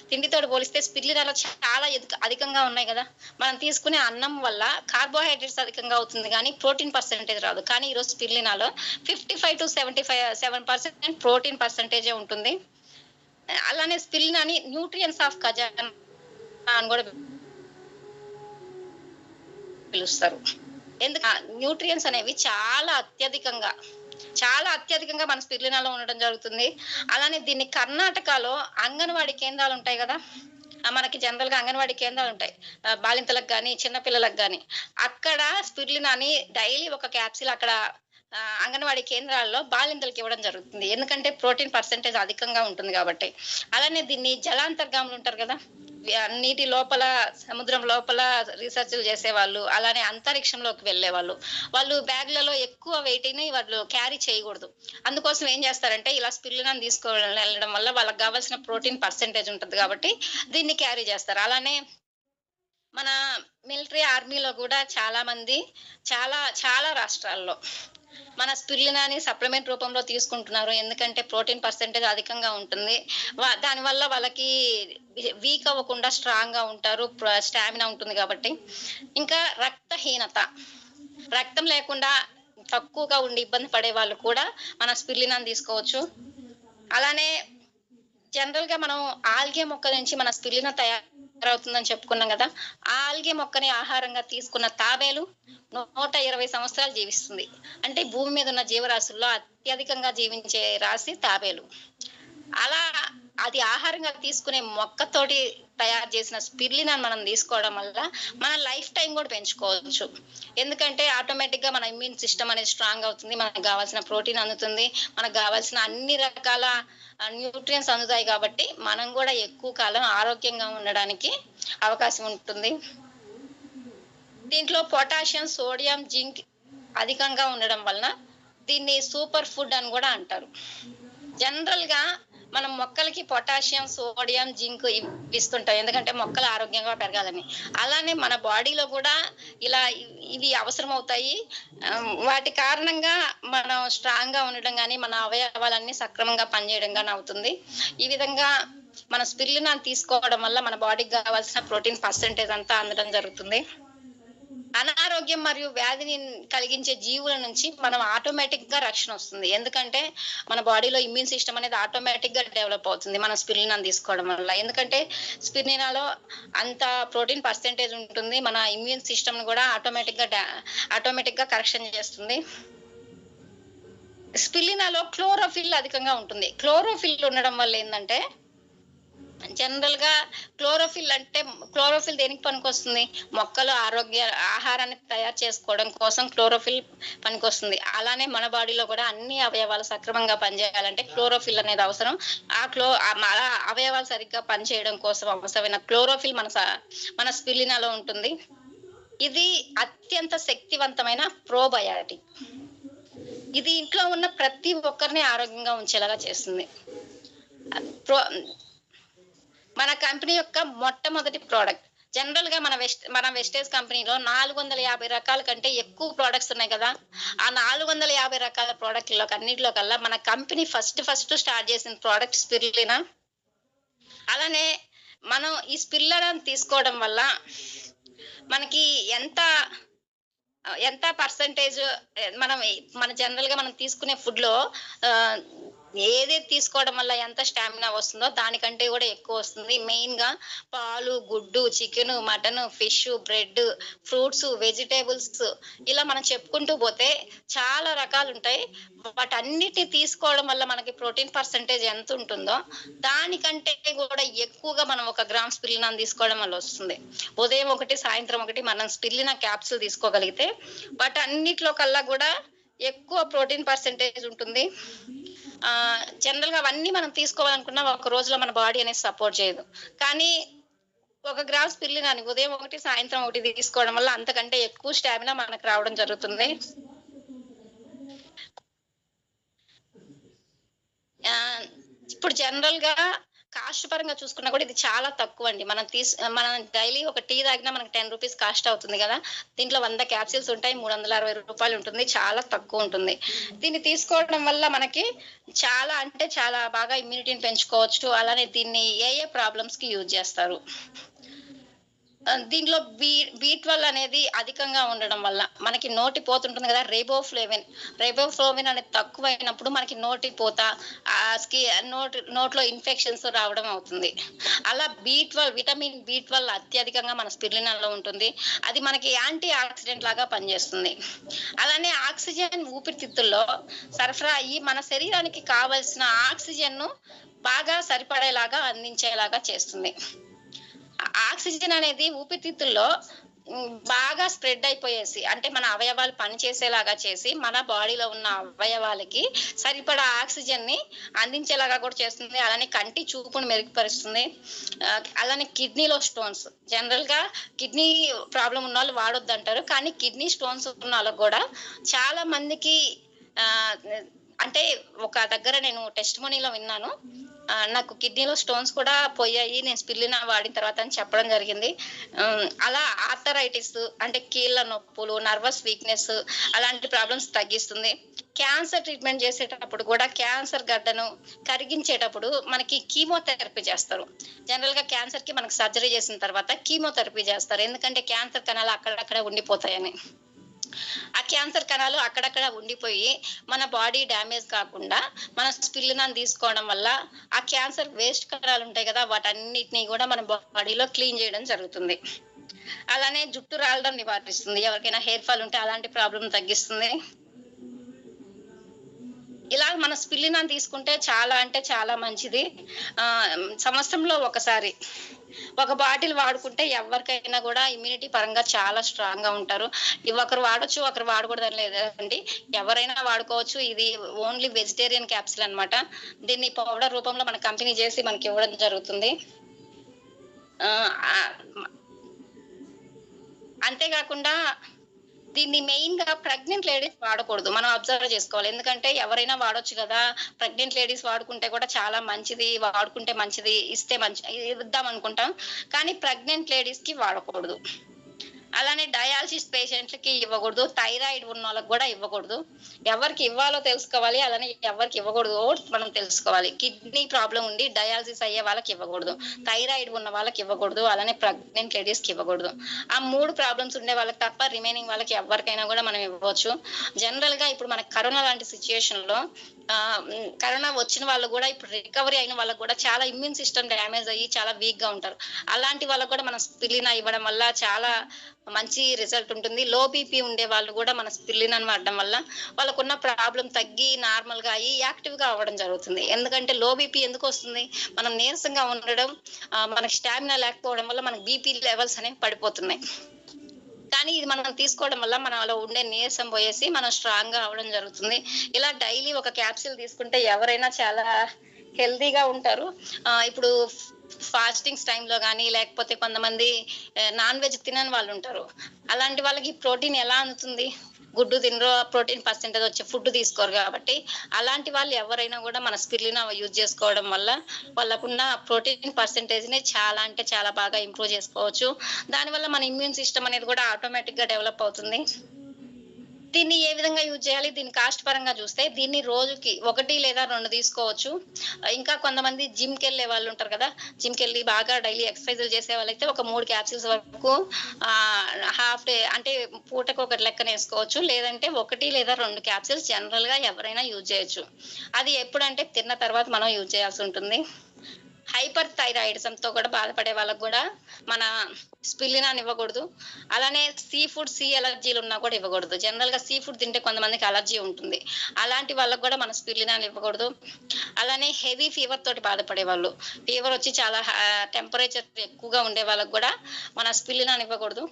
A: తిండితో పోలిస్తే స్పిర్లినాలో చాలా అధికంగా ఉన్నాయి కదా. మనం తీసుకునే అన్నం వల్ల కార్బోహైడ్రేట్స్ అధికంగా అవుతుంది కానీ ప్రోటీన్ పర్సెంటేజ్ రాదు. కానీ ఈరోజు స్పిర్లినాలో 55 to 77% ప్రోటీన్ పర్సెంటేజే ఉంటుంది. అలానే స్పిర్లినాని న్యూట్రియన్స్ ఆఫ్ ఖజానా అని కూడా పిలుస్తారు. ఎందుకు న్యూట్రియన్స్ అనేవి చాలా అత్యధికంగా మన స్పిర్లినాలో ఉండడం జరుగుతుంది. అలానే దీన్ని కర్ణాటకలో అంగన్వాడీ కేంద్రాలు ఉంటాయి కదా, మనకి జనరల్ గా అంగన్వాడీ కేంద్రాలు ఉంటాయి బాలింతలకు కానీ చిన్నపిల్లలకు కానీ. అక్కడ స్పిర్లినాని డైలీ ఒక క్యాప్సిల్ అక్కడ అంగన్వాడీ కేంద్రాల్లో బాలింతలకు ఇవ్వడం జరుగుతుంది. ఎందుకంటే ప్రోటీన్ పర్సెంటేజ్ అధికంగా ఉంటుంది కాబట్టి. అలానే దీన్ని జలాంతర్గాములు ఉంటారు కదా, నీటి లోపల సముద్రం లోపల రీసెర్చ్లు చేసేవాళ్ళు, అలానే అంతరిక్షంలోకి వెళ్లే వాళ్ళు బ్యాగ్లలో ఎక్కువ వెయిట్ ని వాళ్ళు క్యారీ చేయకూడదు. అందుకోసం ఏం చేస్తారంటే ఇలా స్పిర్లినాని వెళ్ళడం వల్ల వాళ్ళకి కావాల్సిన ప్రోటీన్ పర్సెంటేజ్ ఉంటుంది కాబట్టి దీన్ని క్యారీ చేస్తారు. అలానే మన మిలిటరీ ఆర్మీలో కూడా చాలా మంది చాలా రాష్ట్రాల్లో మన స్పిర్లినాని సప్లిమెంట్ రూపంలో తీసుకుంటున్నారు. ఎందుకంటే ప్రోటీన్ పర్సెంటేజ్ అధికంగా ఉంటుంది. దానివల్ల వాళ్ళకి వీక్ అవ్వకుండా స్ట్రాంగ్ గా ఉంటారు, స్టామినా ఉంటుంది కాబట్టి. ఇంకా రక్తం లేకుండా తక్కువగా ఉండి ఇబ్బంది పడే వాళ్ళు కూడా మన స్పిర్లినాని తీసుకోవచ్చు. అలానే జనరల్ గా మనం ఆల్గే మొక్క నుంచి మన స్పిర్లినా తయారవుతుందని చెప్పుకున్నాం కదా. ఆ ఆల్గే మొక్కని ఆహారంగా తీసుకున్న తాబేలు 120 సంవత్సరాలు జీవిస్తుంది. అంటే భూమి మీద ఉన్న జీవరాశుల్లో అత్యధికంగా జీవించే రాశి తాబేలు. అలా అది ఆహారంగా తీసుకునే మొక్కతోటి తయారు చేసిన స్పిర్లినాని మనం తీసుకోవడం వల్ల మన లైఫ్ టైం కూడా పెంచుకోవచ్చు. ఎందుకంటే ఆటోమేటిక్ గా మన ఇమ్యూన్ సిస్టమ్ అనేది స్ట్రాంగ్ అవుతుంది, మనకు కావాల్సిన ప్రోటీన్ అందుతుంది, మనకు కావాల్సిన అన్ని రకాల న్యూట్రియన్స్ అందుతాయి కాబట్టి మనం కూడా ఎక్కువ కాలం ఆరోగ్యంగా ఉండడానికి అవకాశం ఉంటుంది. దీంట్లో పొటాషియం, సోడియం, జింక్ అధికంగా ఉండడం వలన దీన్ని సూపర్ ఫుడ్ అని కూడా అంటారు. జనరల్ గా మనం మొక్కలకి పొటాషియం, సోడియం, జింక్ ఇస్తుంటాం ఎందుకంటే మొక్కలు ఆరోగ్యంగా పెరగాలని. అలానే మన బాడీలో కూడా ఇలా ఇవి అవసరం అవుతాయి. వాటి కారణంగా మనం స్ట్రాంగ్ గా ఉండడం కానీ మన అవయవాలన్నీ సక్రమంగా పనిచేయడం కానీ అవుతుంది. ఈ విధంగా మన స్పిర్లినాని తీసుకోవడం వల్ల మన బాడీకి కావాల్సిన ప్రోటీన్ పర్సెంటేజ్ అంతా అందడం జరుగుతుంది. అనారోగ్యం మరియు వ్యాధిని కలిగించే జీవుల నుంచి మనం ఆటోమేటిక్ గా రక్షణ వస్తుంది. ఎందుకంటే మన బాడీలో ఇమ్యూన్ సిస్టమ్ అనేది ఆటోమేటిక్ గా డెవలప్ అవుతుంది మనం స్పిరులినా తీసుకోవడం వల్ల. ఎందుకంటే స్పిరులినాలో అంత ప్రోటీన్ పర్సెంటేజ్ ఉంటుంది. మన ఇమ్యూన్ సిస్టమ్ కూడా ఆటోమేటిక్ గా కరెక్షన్ చేస్తుంది. స్పిరులినాలో క్లోరోఫిల్ అధికంగా ఉంటుంది. క్లోరోఫిల్ ఉండడం వల్ల ఏంటంటే జనరల్ గా క్లోరోఫిల్ దేనికి పనికొస్తుంది? మొక్కలు ఆహారాన్ని తయారు చేసుకోవడం కోసం క్లోరోఫిల్ పనికొస్తుంది. అలానే మన బాడీలో కూడా అన్ని అవయవాలు సక్రమంగా పనిచేయాలంటే క్లోరోఫిల్ అనేది అవసరం. మన అవయవాలు సరిగ్గా పనిచేయడం కోసం అవసరమైన క్లోరోఫిల్ మన స్పిరులినాలో ఉంటుంది. ఇది అత్యంత శక్తివంతమైన ప్రోబయాటిక్. ఇది ఇంట్లో ఉన్న ప్రతి ఒక్కరిని ఆరోగ్యంగా ఉంచేలాగా చేస్తుంది. మన కంపెనీ యొక్క మొట్టమొదటి ప్రోడక్ట్ జనరల్ గా మన వెస్టేజ్ కంపెనీలో 450 రకాల కంటే ఎక్కువ ప్రోడక్ట్స్ ఉన్నాయి కదా. ఆ 450 రకాల ప్రోడక్ట్లో అన్నింటిలో కల్లా మన కంపెనీ ఫస్ట్ స్టార్ట్ చేసిన ప్రోడక్ట్ స్పిరులినా. అలానే మనం ఈ స్పిరులినా తీసుకోవడం వల్ల మనకి ఎంత పర్సంటేజ్ మన జనరల్ గా మనం తీసుకునే ఫుడ్ లో ఏదైతే తీసుకోవడం వల్ల ఎంత స్టామినా వస్తుందో దానికంటే కూడా ఎక్కువ వస్తుంది. మెయిన్ గా పాలు, గుడ్డు, chicken, mutton, fish, bread, fruits, vegetables ఇలా మనం చెప్పుకుంటూ పోతే చాలా రకాలు ఉంటాయి. వాటన్నిటిని తీసుకోవడం వల్ల మనకి ప్రోటీన్ పర్సెంటేజ్ ఎంత ఉంటుందో దానికంటే కూడా ఎక్కువగా మనం 1 గ్రామ్ స్పిరులినా తీసుకోవడం వల్ల వస్తుంది. ఉదయం 1, సాయంత్రం 1 మనం స్పిరులినా క్యాప్సూల్ తీసుకోగలిగితే వాటన్నిటిలో కల్లా కూడా ఎక్కువ ప్రోటీన్ పర్సెంటేజ్ ఉంటుంది. జనరల్ గా అవన్నీ మనం తీసుకోవాలనుకున్నా ఒక రోజులో మన బాడీ అనేది సపోర్ట్ చేయదు. కానీ 1 గ్రామ్ స్పిరులినాని ఉదయం 1, సాయంత్రం 1 తీసుకోవడం వల్ల అంతకంటే ఎక్కువ స్టామినా మనకు రావడం జరుగుతుంది. ఇప్పుడు జనరల్ గా కాస్ట్ పరంగా చూసుకున్నా కూడా ఇది చాలా తక్కువ అండి. మనం డైలీ ఒక టీ తాగినా మనకి 10 రూపీస్ కాస్ట్ అవుతుంది కదా. దీంట్లో 100 క్యాప్సిల్స్ ఉంటాయి. 360 రూపాయలు ఉంటుంది. చాలా తక్కువ ఉంటుంది. దీన్ని తీసుకోవడం వల్ల మనకి చాలా అంటే చాలా బాగా ఇమ్యూనిటీని పెంచుకోవచ్చు. అలానే దీన్ని ఏ ప్రాబ్లమ్స్ కి యూజ్ చేస్తారు. దీంట్లో B12 అనేది అధికంగా ఉండడం వల్ల మనకి నోటి పోత ఉంటుంది కదా. రైబోఫ్లోవిన్ అనేది తక్కువైనప్పుడు మనకి నోటి పోత, నోట్లో ఇన్ఫెక్షన్స్ రావడం అవుతుంది. అలా విటమిన్ B12 అత్యధికంగా మన స్పిరులినాలో ఉంటుంది. అది మనకి యాంటీ ఆక్సిడెంట్ లాగా పనిచేస్తుంది. అలానే ఆక్సిజన్ ఊపిరితిత్తుల్లో సరఫరా అయ్యి మన శరీరానికి కావలసిన ఆక్సిజన్ ను బాగా సరిపడేలాగా అందించేలాగా చేస్తుంది. ఆక్సిజన్ అనేది ఊపిరితిత్తుల్లో బాగా స్ప్రెడ్ అయిపోయేసి అంటే మన అవయవాలు పనిచేసేలాగా చేసి మన బాడీలో ఉన్న అవయవాలకి సరిపడా ఆక్సిజన్ ని అందించేలాగా కూడా చేస్తుంది. అలానే కంటి చూపును మెరుగుపరుస్తుంది. అలానే కిడ్నీలో స్టోన్స్, జనరల్ గా కిడ్నీ ప్రాబ్లం ఉన్న వాళ్ళు వాడొద్దు అంటారు. కానీ కిడ్నీ స్టోన్స్ ఉన్న వాళ్ళకి కూడా చాలా మందికి అంటే ఒక దగ్గర నేను టెస్టిమోనీలో విన్నాను. నాకు కిడ్నీలో స్టోన్స్ కూడా పోయాయి నేను స్పిరులినా వాడిన తర్వాత అని చెప్పడం జరిగింది. అలా ఆర్థరైటిస్ అంటే కీళ్ళ నొప్పులు, నర్వస్ వీక్నెస్ అలాంటి ప్రాబ్లమ్స్ తగ్గిస్తుంది. క్యాన్సర్ ట్రీట్మెంట్ చేసేటప్పుడు కూడా క్యాన్సర్ గడ్డను కరిగించేటప్పుడు మనకి కీమోథెరపీ చేస్తారు. జనరల్ గా క్యాన్సర్ కి మనకి సర్జరీ చేసిన తర్వాత కీమోథెరపీ చేస్తారు. ఎందుకంటే క్యాన్సర్ కణాలు అక్కడక్కడ ఉండిపోతాయని. ఆ క్యాన్సర్ కణాలు అక్కడక్కడ ఉండిపోయి మన బాడీ డ్యామేజ్ కాకుండా మన స్పిరులినాని తీసుకోవడం వల్ల ఆ క్యాన్సర్ వేస్ట్ కణాలు ఉంటాయి కదా వాటన్నిటిని కూడా మన బాడీలో క్లీన్ చేయడం జరుగుతుంది. అలానే జుట్టు రాలడం నివారిస్తుంది. ఎవరికైనా హెయిర్ ఫాల్ ఉంటే అలాంటి ప్రాబ్లం తగ్గిస్తుంది. ఇలా మన స్పిరులినాని తీసుకుంటే చాలా అంటే చాలా మంచిది. సంవత్సరంలో ఒకసారి 1 బాటిల్ వాడుకుంటే ఎవరికైనా కూడా ఇమ్యూనిటీ పరంగా చాలా స్ట్రాంగ్ గా ఉంటారు. ఒకరు వాడొచ్చు, ఒకరు వాడకూడదని లేదండి. ఎవరైనా వాడుకోవచ్చు. ఇది ఓన్లీ వెజిటేరియన్ క్యాప్సిల్ అన్నమాట. దీన్ని పౌడర్ రూపంలో మన కంపెనీ చేసి మనకి ఇవ్వడం జరుగుతుంది. అంతేకాకుండా దీన్ని మెయిన్ గా ప్రెగ్నెంట్ లేడీస్ వాడకూడదు. మనం అబ్జర్వ్ చేసుకోవాలి. ఎందుకంటే ఎవరైనా వాడొచ్చు కదా. ప్రెగ్నెంట్ లేడీస్ వాడుకుంటే కూడా చాలా మంచిది, వాడుకుంటే మంచిది, ఇద్దాం అనుకుంటాం. కానీ ప్రెగ్నెంట్ లేడీస్ కి వాడకూడదు. అలానే డయాలసిస్ పేషెంట్లకి ఇవ్వకూడదు. థైరాయిడ్ ఉన్న వాళ్ళకి కూడా ఇవ్వకూడదు. ఎవరికి ఇవ్వాలో తెలుసుకోవాలి. అలానే ఎవరికి ఇవ్వకూడదో మనం తెలుసుకోవాలి. కిడ్నీ ప్రాబ్లం ఉండి డయాలసిస్ అయ్యే వాళ్ళకి ఇవ్వకూడదు. థైరాయిడ్ ఉన్న వాళ్ళకి ఇవ్వకూడదు. అలానే ప్రెగ్నెంట్ లేడీస్‌కి ఇవ్వకూడదు. ఆ 3 ప్రాబ్లమ్స్ ఉండే వాళ్ళకి తప్ప రిమైనింగ్ వాళ్ళకి ఎవరికైనా కూడా మనం ఇవ్వచ్చు. జనరల్‌గా ఇప్పుడు మనకు కరోనా లాంటి సిట్యుయేషన్‌లో కరోనా వచ్చిన వాళ్ళు కూడా ఇప్పుడు రికవరీ అయిన వాళ్ళకి కూడా చాలా ఇమ్యూన్ సిస్టమ్ డ్యామేజ్ అయ్యి చాలా వీక్‌గా ఉంటారు. అలాంటి వాళ్ళకి కూడా మనం స్పిరులినా ఇవ్వడం వల్ల చాలా మంచి రిజల్ట్ ఉంటుంది. లో బీపీ ఉండే వాళ్ళు కూడా మన స్పిరులినాని వాడడం వల్ల వాళ్ళకున్న ప్రాబ్లమ్ తగ్గి నార్మల్‌గా అయ్యి యాక్టివ్‌గా అవ్వడం జరుగుతుంది. ఎందుకంటే లో బీపీ ఎందుకొస్తుంది? మనం నీరసంగా ఉండడం, మనకి స్టామినా లేకపోవడం వల్ల మనకు బీపీ లెవెల్స్ అనేవి పడిపోతున్నాయి. కానీ ఇది మనం తీసుకోవడం వల్ల మనలో ఉండే నీరసం పోయేసి మనం స్ట్రాంగ్‌గా అవ్వడం జరుగుతుంది. ఇలా డైలీ ఒక క్యాప్సూల్ తీసుకుంటే ఎవరైనా చాలా హెల్తీగా ఉంటారు. ఇప్పుడు ఫాస్టింగ్స్ టైంలో గానీ, లేకపోతే కొంతమంది నాన్ వెజ్ తినని వాళ్ళుంటారు. అలాంటి వాళ్ళకి ప్రోటీన్ ఎలా అందుతుంది? గుడ్డు తినరు, ప్రోటీన్ పర్సెంటేజ్ వచ్చే ఫుడ్ తీసుకోరు కాబట్టి, అలాంటి వాళ్ళు ఎవరైనా గూడా మన స్పిరులినా యూజ్ చేసుకోవడం వల్ల వాళ్ళకున్న ప్రోటీన్ పర్సెంటేజ్‌ని చాలా అంటే చాలా బాగా ఇంప్రూవ్ చేసుకోవచ్చు. దానివల్ల మన ఇమ్యూన్ సిస్టమ్ అనేది కూడా ఆటోమేటిక్‌గా డెవలప్ అవుతుంది. దీన్ని ఏ విధంగా యూజ్ చేయాలి? దీన్ని కాస్ట్ పరంగా చూస్తే దీన్ని రోజుకి 1 లేదా 2 తీసుకోవచ్చు. ఇంకా కొంతమంది జిమ్‌కెళ్ళే వాళ్ళుంటారు కదా! జిమ్‌కెళ్ళి బాగా డైలీ ఎక్సర్‌సైజులు చేసేవాళ్ళైతే ఒక 3 క్యాప్సూల్స్ వరకు హాఫ్ డే అంటే పూటకొకటి లెక్కనేసుకోవచ్చు. లేదంటే 1 లేదా 2 క్యాప్సూల్స్ జనరల్‌గా ఎవరైనా యూజ్ చేయొచ్చు. అది ఎప్పుడంటే తిన్న తర్వాత మనం యూజ్ చేయాల్సుంటుంది. హైపర్ థైరాయిడిజంతో కూడా బాధపడే వాళ్ళకి గూడా మన స్పిరులినాని ఇవ్వకూడదు. అలానే సీ అలర్జీలు ఉన్నా కూడా ఇవ్వకూడదు. జనరల్‌గా సీ ఫుడ్ తింటే కొంతమందికి అలర్జీ ఉంటుంది. అలాంటి వాళ్ళకి గూడా మన స్పిరులినాని ఇవ్వకూడదు. అలానే హెవీ ఫీవర్ తోటి బాధపడేవాళ్ళు. ఫీవర్ వచ్చి చాలా టెంపరేచర్ ఎక్కువగా ఉండే వాళ్ళకి గూడా మన స్పిరులినాని ఇవ్వకూడదు.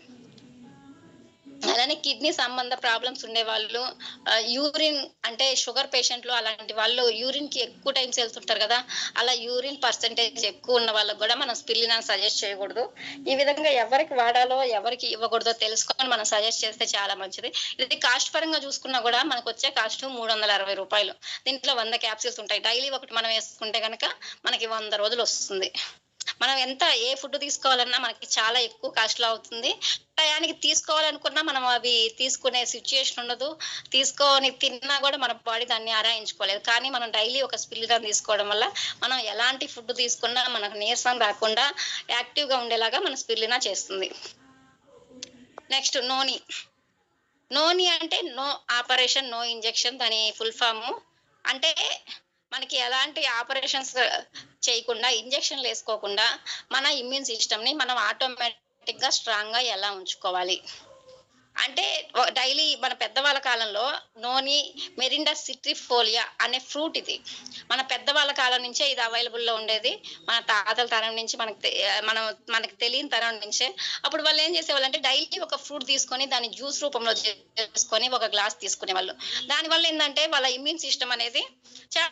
A: అలానే కిడ్నీ సంబంధ ప్రాబ్లమ్స్ ఉండేవాళ్ళు, యూరిన్ అంటే షుగర్ పేషెంట్లు అలాంటి వాళ్ళు యూరిన్‌కి ఎక్కువ టైమ్స్ ఎళ్తుంటారు గదా! అలా యూరిన్ పర్సెంటేజ్ ఎక్కువ ఉన్న వాళ్ళకి గూడా మనం స్పిరులినాని సజెస్ట్ చేయకూడదు. ఈ విధంగా ఎవరికి వాడాలో, ఎవరికి ఇవ్వకూడదో తెలుసుకొని మనం సజెస్ట్ చేస్తే చాలా మంచిది. ఇది కాస్ట్ పరంగా చూసుకున్నా గూడా మనకొచ్చే కాస్ట్ రూ. 360. దీంట్లో 100 క్యాప్సూల్స్ ఉంటాయి. డైలీ ఒకటి మనం యేసుకుంటే గనక మనకి 100 రోజులొస్తుంది. మనం ఏ ఫుడ్ తీసుకోవాలన్నా మనకి చాలా ఎక్కువ కాస్ట్‌లో అవుతుంది. టయానికి తీసుకోవాలనుకున్నా మనం అవి తీసుకునే సిట్యుయేషన్ ఉండదు. తీసుకొని తిన్నా గూడా మన బాడీ దాన్ని అరాయించుకోలేదు. కానీ మనం డైలీ ఒక స్పిరులినా తీసుకోవడం వల్ల మనం ఎలాంటి ఫుడ్ తీసుకున్నా మనకు నీరసం రాకుండా యాక్టివ్‌గా ఉండేలాగా మన స్పిరులినా చేస్తుంది. నెక్స్ట్ నోని. నోని అంటే నో ఆపరేషన్, నో ఇంజెక్షన్ దాని ఫుల్ ఫార్ము. అంటే మనకి ఎలాంటి ఆపరేషన్స్ చేయకుండా, ఇంజెక్షన్‌లేసుకోకుండా మన ఇమ్యూన్ సిస్టమ్‌ని మనం ఆటోమేటిక్‌గా స్ట్రాంగ్‌గా ఎలా ఉంచుకోవాలి? అంటే డైలీ మన పెద్దవాళ్ళ కాలంలో నోని, మెరిండా సిట్రిఫోలియా అనే ఫ్రూట్ ఇది. మన పెద్దవాళ్ళ కాలం నుంచే ఇది అవైలబుల్‌లో ఉండేది. మన తాతల తరం నుంచి మనకు తెలియని తరం నుంచే. అప్పుడు వాళ్ళేం చేసేవాళ్ళంటే డైలీ ఒక ఫ్రూట్ తీసుకొని దాన్ని జ్యూస్ రూపంలో చేసుకొని ఒక గ్లాస్ తీసుకునేవాళ్ళు. దానివల్ల ఏందంటే వాళ్ళ ఇమ్యూన్ సిస్టమ్ అనేది చాలా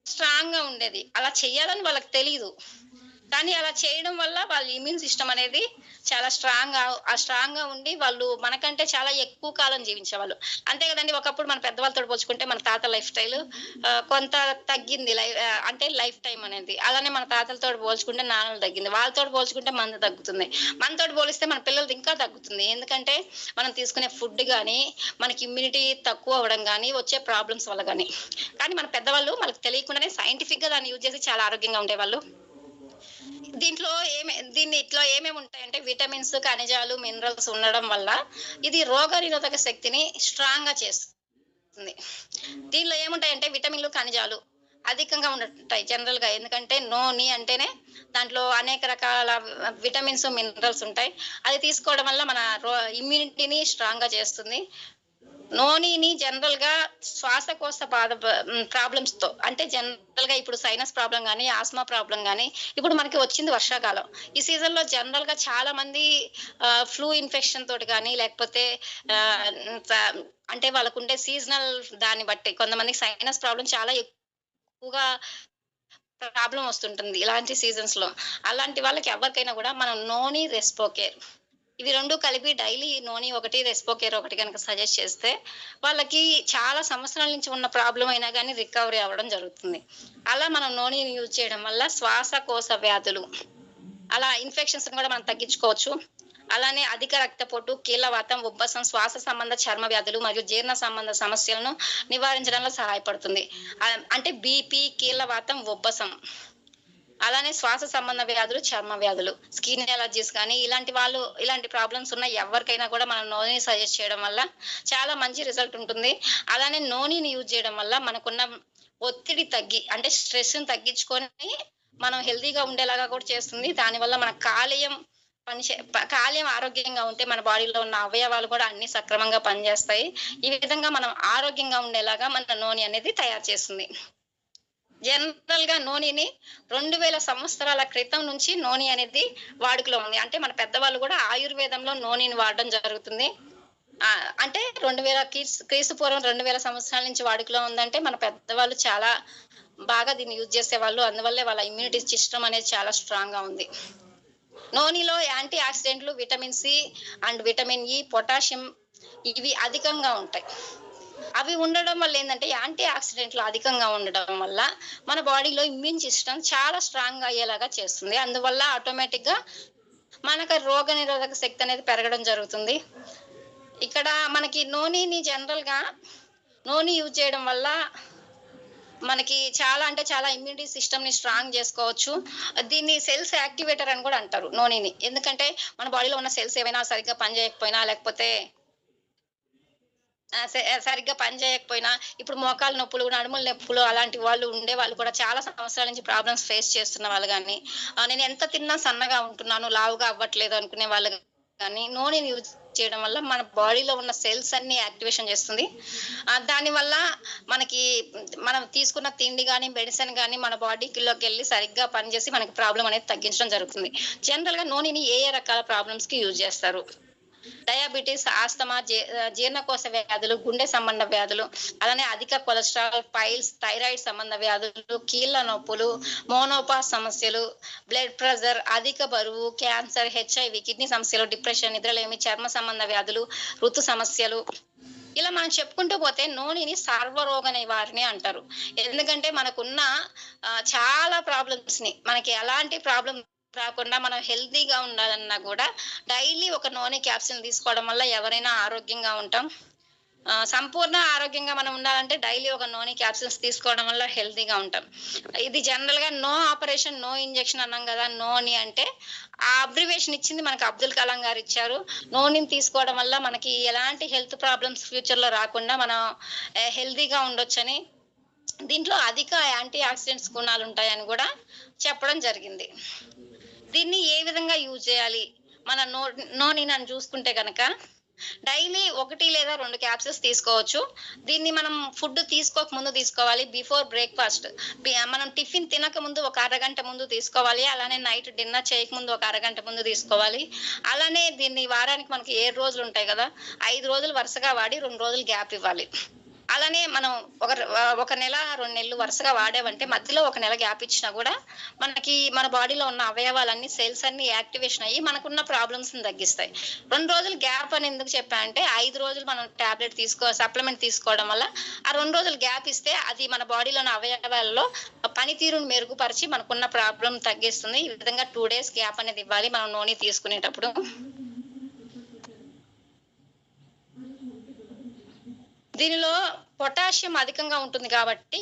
A: స్ట్రాంగ్‌గా ఉండేది. అలా చేయాలని వాళ్ళకి తెలీదు. కానీ అలా చేయడం వల్ల వాళ్ళ ఇమ్యూన్ సిస్టమ్ అనేది చాలా స్ట్రాంగ్‌గా ఉండి వాళ్ళు మనకంటే చాలా ఎక్కువ కాలం జీవించేవాళ్ళు. అంతే కదండీ! ఒకప్పుడు మన పెద్దవాళ్ళతోటి పోల్చుకుంటే మన తాత లైఫ్ స్టైల్ కొంత తగ్గింది. అంటే లైఫ్ టైమ్ అనేది. అలానే మన తాతలతోటి పోల్చుకుంటే నాన్నలు తగ్గింది. వాళ్ళతోటి పోల్చుకుంటే మనది తగ్గుతుంది. మనతోటి పోలిస్తే మన పిల్లలది ఇంకా తగ్గుతుంది. ఎందుకంటే మనం తీసుకునే ఫుడ్ గాని, మనకి ఇమ్యూనిటీ తక్కువ అవ్వడం గాని, వచ్చే ప్రాబ్లమ్స్ వల్ల గాని. కానీ మన పెద్దవాళ్ళు మనకు తెలియకుండానే సైంటిఫిక్‌గా దాన్ని యూజ్ చేసి చాలా ఆరోగ్యంగా ఉండేవాళ్ళు. దీంట్లో ఏమేమి ఉంటాయంటే విటమిన్స్, ఖనిజాలు, మినరల్స్ ఉండడం వల్ల ఇది రోగనిరోధక శక్తిని స్ట్రాంగ్‌గా చేస్తుంది. దీనిలో ఏముంటాయంటే విటమిన్‌లు, ఖనిజాలు అధికంగా ఉంటాయి జనరల్‌గా. ఎందుకంటే నోని అంటేనే దాంట్లో అనేక రకాల విటమిన్స్, మినరల్స్ ఉంటాయి. అది తీసుకోవడం వల్ల మన ఇమ్యూనిటీని స్ట్రాంగ్‌గా చేస్తుంది. నోనిని జనరల్‌గా శ్వాసకోశ ప్రాబ్లమ్స్‌తో అంటే జనరల్‌గా ఇప్పుడు సైనస్ ప్రాబ్లమ్ గాని, ఆస్మా ప్రాబ్లమ్ గాని ఇప్పుడు మనకి వచ్చింది వర్షాకాలం. ఈ సీజన్‌లో జనరల్‌గా చాలా మంది ఫ్లూ ఇన్ఫెక్షన్ తోటి గాని లేకపోతే ఆహ్, స అంటే వాళ్ళకుండే సీజనల్ దాన్ని బట్టి కొంతమందికి సైనస్ ప్రాబ్లమ్ చాలా ఎక్కువగా ప్రాబ్లమ్ వస్తుంటుంది ఇలాంటి సీజన్స్‌లో. అలాంటి వాళ్ళకి ఎవరికైనా గూడా మనం నోని, రెస్పోకేర్ ఇవి 2 కలిపి డైలీ నోని ఒకటి, రెస్పోకేర్ ఒకటి గనక సజెస్ట్ చేస్తే, వాళ్ళకి చాలా సంవత్సరాల నుంచి ఉన్న ప్రాబ్లమ్ అయినా గాని రికవరీ అవ్వడం జరుగుతుంది. అలా మనం నోనిని యూజ్ చేయడం వల్ల శ్వాసకోశ వ్యాధులు, అలా ఇన్ఫెక్షన్స్‌ని కూడా మనం తగ్గించుకోవచ్చు. అలానే అధిక రక్తపోటు, కీళ్ళవాతం, ఉబ్బసం, శ్వాస సంబంధ చర్మ వ్యాధులు మరియు జీర్ణ సంబంధ సమస్యలను నివారించడంలో సహాయపడుతుంది. అంటే బీపీ, కీళ్ళవాతం, ఉబ్బసం, అలానే శ్వాస సంబంధ వ్యాధులు, చర్మ వ్యాధులు, స్కిన్ ఎలర్జీస్ కానీ ఇలాంటి ప్రాబ్లమ్స్ ఉన్న ఎవరికైనా కూడా మనం నూనెని సజెస్ట్ చేయడం వల్ల చాలా మంచి రిజల్ట్ ఉంటుంది. అలానే నూనెని యూజ్ చేయడం వల్ల మనకున్న ఒత్తిడి తగ్గి అంటే స్ట్రెస్‌ని తగ్గించుకొని మనం హెల్తీగా ఉండేలాగా కూడా చేస్తుంది. దానివల్ల మన కాలేయం ఆరోగ్యంగా ఉంటే మన బాడీలో ఉన్న అవయవాలు కూడా అన్నీ సక్రమంగా పనిచేస్తాయి. ఈ విధంగా మనం ఆరోగ్యంగా ఉండేలాగా మన నూనె అనేది తయారు చేస్తుంది. జనరల్‌గా నూనెని 2000 సంవత్సరాల క్రితం నుంచి నూనె అనేది వాడుకలో ఉంది. అంటే మన పెద్దవాళ్ళు కూడా ఆయుర్వేదంలో నూనెని వాడడం జరుగుతుంది. అంటే 2000 క్రీస్తు పూర్వం 2000 సంవత్సరాల నుంచి వాడుకలో ఉందంటే మన పెద్దవాళ్ళు చాలా బాగా దీన్ని యూజ్ చేసేవాళ్ళు. అందువల్లే వాళ్ళ ఇమ్యూనిటీ సిస్టమ్ అనేది చాలా స్ట్రాంగ్‌గా ఉంది. నూనెలో యాంటీ ఆక్సిడెంట్లు, vitamin C and vitamin E, potassium ఇవి అధికంగా ఉంటాయి. అవి ఉండడం వల్ల ఏందంటే యాంటీ ఆక్సిడెంట్లు అధికంగా ఉండడం వల్ల మన బాడీలో ఇమ్యూన్ సిస్టమ్ చాలా స్ట్రాంగ్‌గా అయ్యేలాగా చేస్తుంది. అందువల్ల ఆటోమేటిక్‌గా మనకు రోగనిరోధక శక్తి అనేది పెరగడం జరుగుతుంది. ఇక్కడ మనకి నూనెని జనరల్‌గా నూనె యూజ్ చేయడం వల్ల మనకి చాలా అంటే చాలా ఇమ్యూనిటీ సిస్టమ్‌ని స్ట్రాంగ్ చేసుకోవచ్చు. దీన్ని సెల్స్ యాక్టివేటర్ అని కూడా అంటారు నూనెని. ఎందుకంటే మన బాడీలో ఉన్న సెల్స్ ఏవైనా సరిగ్గా పనిచేయకపోయినా లేకపోతే సరిగ్గా పని చేయకపోయినా ఇప్పుడు మోకాలు నొప్పులు, నడుముల నొప్పులు అలాంటి వాళ్ళు ఉండేవాళ్ళు కూడా చాలా సంవత్సరాల నుంచి ప్రాబ్లమ్స్ ఫేస్ చేస్తున్న వాళ్ళు గాని, నేను ఎంత తిన్నా సన్నగా ఉంటున్నాను, లావుగా అవ్వట్లేదు అనుకునే వాళ్ళు గాని, నూనెని యూజ్ చేయడం వల్ల మన బాడీలో ఉన్న సెల్స్ అన్నీ యాక్టివేషన్ చేస్తుంది. దానివల్ల మనకి మనం తీసుకున్న తిండి గాని, మెడిసిన్ గాని మన బాడీలోకెళ్ళి సరిగ్గా పనిచేసి మనకి ప్రాబ్లమ్ అనేది తగ్గించడం జరుగుతుంది. జనరల్‌గా నూనెని ఏ ఏ రకాల ప్రాబ్లమ్స్‌కి యూజ్ చేస్తారు? డయాబెటిస్, ఆస్తమా, జీర్ణకోశ వ్యాధులు, గుండె సంబంధ వ్యాధులు, అలానే అధిక కొలెస్ట్రాల్, పైల్స్, థైరాయిడ్ సంబంధ వ్యాధులు, కీళ్ళ నొప్పులు, మోనోపాస్ సమస్యలు, బ్లడ్ ప్రెషర్, అధిక బరువు, క్యాన్సర్, హెచ్ఐవి, కిడ్నీ సమస్యలు, డిప్రెషన్, నిద్రలేమి, చర్మ సంబంధ వ్యాధులు, ఋతు సమస్యలు, ఇలా మనం చెప్పుకుంటూ పోతే నూనెని సర్వరోగ నివారణి అంటారు. ఎందుకంటే మనకున్న చాలా ప్రాబ్లమ్స్‌ని మనకి ఎలాంటి ప్రాబ్లమ్ రాకుండా మనం హెల్తీగా ఉండాలన్నా కూడా డైలీ ఒక నూనె క్యాప్సూల్ తీసుకోవడం వల్ల ఎవరైనా ఆరోగ్యంగా ఉంటాం. సంపూర్ణ ఆరోగ్యంగా మనం ఉండాలంటే డైలీ ఒక నూనె క్యాప్సూల్స్ తీసుకోవడం వల్ల హెల్తీగా ఉంటాం. ఇది జనరల్‌గా నో ఆపరేషన్, నో ఇంజెక్షన్ అన్నాం కదా! నోని అంటే ఆ అబ్రివేషన్ ఇచ్చింది మనకు అబ్దుల్ కలాం గారు ఇచ్చారు. నూనెని తీసుకోవడం వల్ల మనకి ఎలాంటి హెల్త్ ప్రాబ్లమ్స్ ఫ్యూచర్‌లో రాకుండా మనం హెల్తీగా ఉండొచ్చని, దీంట్లో అధిక యాంటీ ఆక్సిడెంట్స్ గుణాలుంటాయని గూడా చెప్పడం జరిగింది. దీన్ని ఏ విధంగా యూజ్ చేయాలి? మన నూనెని చూసుకుంటే గనక డైలీ 1 లేదా 2 క్యాప్సూల్స్ తీసుకోవచ్చు. దీన్ని మనం ఫుడ్ తీసుకోక ముందు తీసుకోవాలి. బిఫోర్ బ్రేక్‌ఫాస్ట్ మనం టిఫిన్ తినక ముందు ఒక అరగంట ముందు తీసుకోవాలి. అలానే నైట్ డిన్నర్ చేయకముందు ఒక అరగంట ముందు తీసుకోవాలి. అలానే దీన్ని వారానికి మనకి 7 రోజులు ఉంటాయి కదా! 5 రోజులు వరుసగా వాడి 2 రోజులు గ్యాప్ ఇవ్వాలి. అలానే మనం ఒక నెల, 2 నెలలు వరుసగా వాడామంటే మధ్యలో ఒక నెల గ్యాప్ ఇచ్చినా గూడా మనకి మన బాడీలో ఉన్న అవయవాలన్నీ సెల్స్ అన్నీ యాక్టివేషన్ అయ్యి మనకున్న ప్రాబ్లమ్స్‌ని తగ్గిస్తాయి. 2 రోజులు గ్యాప్ అని ఎందుకు చెప్పా అంటే 5 రోజులు మనం సప్లిమెంట్ తీసుకోవడం వల్ల ఆ 2 రోజులు గ్యాప్ ఇస్తే అది మన బాడీలోని అవయవాలలో పనితీరును మెరుగుపరిచి మనకున్న ప్రాబ్లమ్ తగ్గిస్తుంది. ఈ విధంగా 2 డేస్ గ్యాప్ అనేది ఇవ్వాలి మనం నూనె తీసుకునేటప్పుడు. దీనిలో పొటాషియం అధికంగా ఉంటుంది కాబట్టి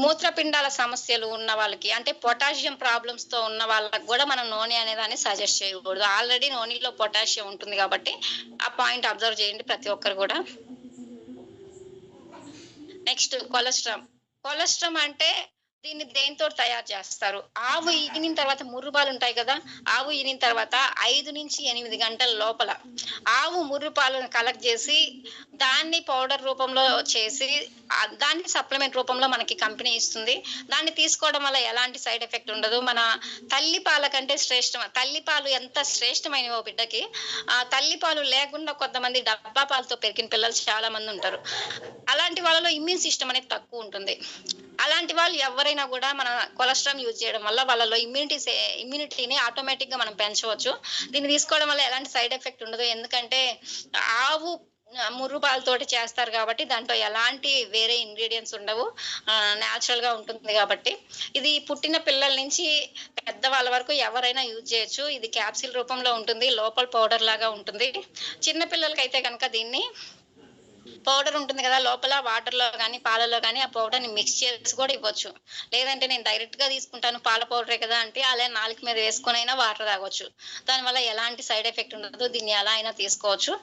A: మూత్రపిండాల సమస్యలు ఉన్న వాళ్ళకి అంటే పొటాషియం ప్రాబ్లమ్స్ తో ఉన్న వాళ్ళకి కూడా మనం నూనె అనేదాన్ని సజెస్ట్ చేయకూడదు. ఆల్రెడీ నూనెలో పొటాషియం ఉంటుంది కాబట్టి ఆ పాయింట్ అబ్జర్వ్ చేయండి ప్రతి ఒక్కరు కూడా. నెక్స్ట్ కొలెస్ట్రాల్ అంటే దీన్ని దేనితో తయారు చేస్తారు? ఆవు ఈనిన తర్వాత ముర్రుపాలు ఉంటాయి కదా! ఆవు ఈనిన తర్వాత 5-8 గంటల లోపల ఆవు ముర్రు పాలను కలెక్ట్ చేసి దాన్ని పౌడర్ రూపంలో చేసి దాన్ని సప్లిమెంట్ రూపంలో మనకి కంపెనీ ఇస్తుంది. దాన్ని తీసుకోవడం వల్ల ఎలాంటి సైడ్ ఎఫెక్ట్ ఉండదు. మన తల్లి పాల కంటే తల్లి పాలు ఎంత శ్రేష్టమైనవో బిడ్డకి, తల్లి పాలు లేకుండా కొంతమంది డబ్బా పాలతో పెరిగిన పిల్లలు చాలా మంది ఉంటారు. అలాంటి వాళ్ళలో ఇమ్యూన్ సిస్టమ్ అనేది తక్కువ ఉంటుంది. అలాంటి వాళ్ళు ఎవరైనా కూడా మన కొలెస్ట్రాల్ యూజ్ చేయడం వల్ల వాళ్ళలో ఇమ్యూనిటీని ఆటోమేటిక్‌గా మనం పెంచవచ్చు. దీన్ని తీసుకోవడం వల్ల ఎలాంటి సైడ్ ఎఫెక్ట్ ఉండదు. ఎందుకంటే ఆవు ముర్రుపాలతోటి చేస్తారు కాబట్టి దాంట్లో ఎలాంటి వేరే ఇంగ్రీడియెంట్స్ ఉండవు. నేచురల్‌గా ఉంటుంది కాబట్టి, ఇది పుట్టిన పిల్లల నుంచి పెద్దవాళ్ళ వరకు ఎవరైనా యూజ్ చేయొచ్చు. ఇది క్యాప్సూల్ రూపంలో ఉంటుంది. లోపల పౌడర్ లాగా ఉంటుంది. చిన్న పిల్లలకైతే గనక దీన్ని పౌడర్ ఉంటుంది కదా! లోపల వాటర్‌లో గాని, పాలలో గాని ఆ పౌడర్‌ని మిక్స్ చేసి కూడా ఇవ్వచ్చు. లేదంటే నేను డైరెక్ట్‌గా తీసుకుంటాను పాల పౌడరే కదా! అంటే అలా నాలుక మీద వేసుకొనైనా వాటర్ తాగొచ్చు. దానివల్ల ఎలాంటి సైడ్ ఎఫెక్ట్ ఉండదు. దీన్ని ఎలా అయినా తీసుకోవచ్చు.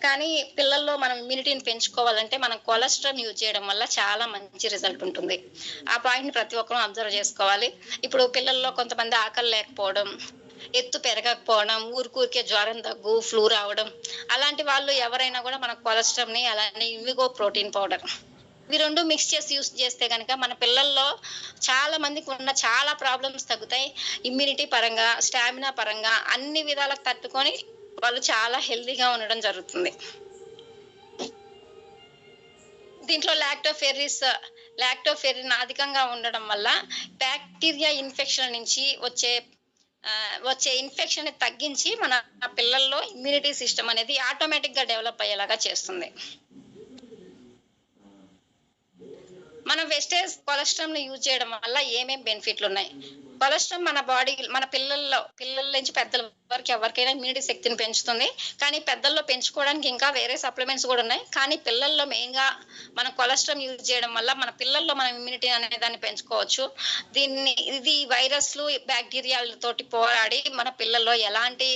A: కానీ పిల్లల్లో మనం ఇమ్యూనిటీని పెంచుకోవాలంటే మనం కొలెస్ట్రాల్ యూజ్ చేయడం వల్ల చాలా మంచి రిజల్ట్ ఉంటుంది. ఆ పాయింట్‌ని ప్రతి ఒక్కరు అబ్జర్వ్ చేసుకోవాలి. ఇప్పుడు పిల్లల్లో కొంతమంది ఆకలి లేకపోవడం, ఎత్తు పెరగకపోవడం, ఊరికే జ్వరం, దగ్గు, ఫ్లూ రావడం, అలాంటి వాళ్ళు ఎవరైనా కూడా మన కొలెస్ట్రాల్‌ని అలానే ఇవిగో ప్రోటీన్ పౌడర్ ఇవి 2 మిక్స్ చేసి యూజ్ చేస్తే గనక మన పిల్లల్లో చాలా మందికి ఉన్న చాలా ప్రాబ్లమ్స్ తగ్గుతాయి. ఇమ్యూనిటీ పరంగా, స్టామినా పరంగా అన్ని విధాలకు తట్టుకొని వాళ్ళు చాలా హెల్తీగా ఉండడం జరుగుతుంది. దీంట్లో లాక్టోఫెరిన్ అధికంగా ఉండడం వల్ల బాక్టీరియా ఇన్ఫెక్షన్ నుంచి వచ్చే ఇన్ఫెక్షన్‌ని తగ్గించి మన పిల్లల్లో ఇమ్యూనిటీ సిస్టమ్ అనేది ఆటోమేటిక్‌గా డెవలప్ అయ్యేలాగా చేస్తుంది. మనం వెస్టేజ్ కొలెస్ట్రాల్‌ని యూజ్ చేయడం వల్ల ఏమేం బెనిఫిట్లున్నాయి? కొలెస్ట్రాల్ మన పిల్లల నుంచి పెద్దల వరకు ఎవరికైనా ఇమ్యూనిటీ శక్తిని పెంచుతుంది. కానీ పెద్దల్లో పెంచుకోవడానికి ఇంకా వేరే సప్లిమెంట్స్ గూడా ఉన్నాయి. కానీ పిల్లల్లో మెయిన్‌గా మనం కొలెస్ట్రాల్ యూజ్ చేయడం వల్ల మన పిల్లల్లో మనం ఇమ్యూనిటీ అనే దాన్ని పెంచుకోవచ్చు. ఇది వైరస్‌లు, బాక్టీరియాలతోటి పోరాడి మన పిల్లల్లో ఎలాంటి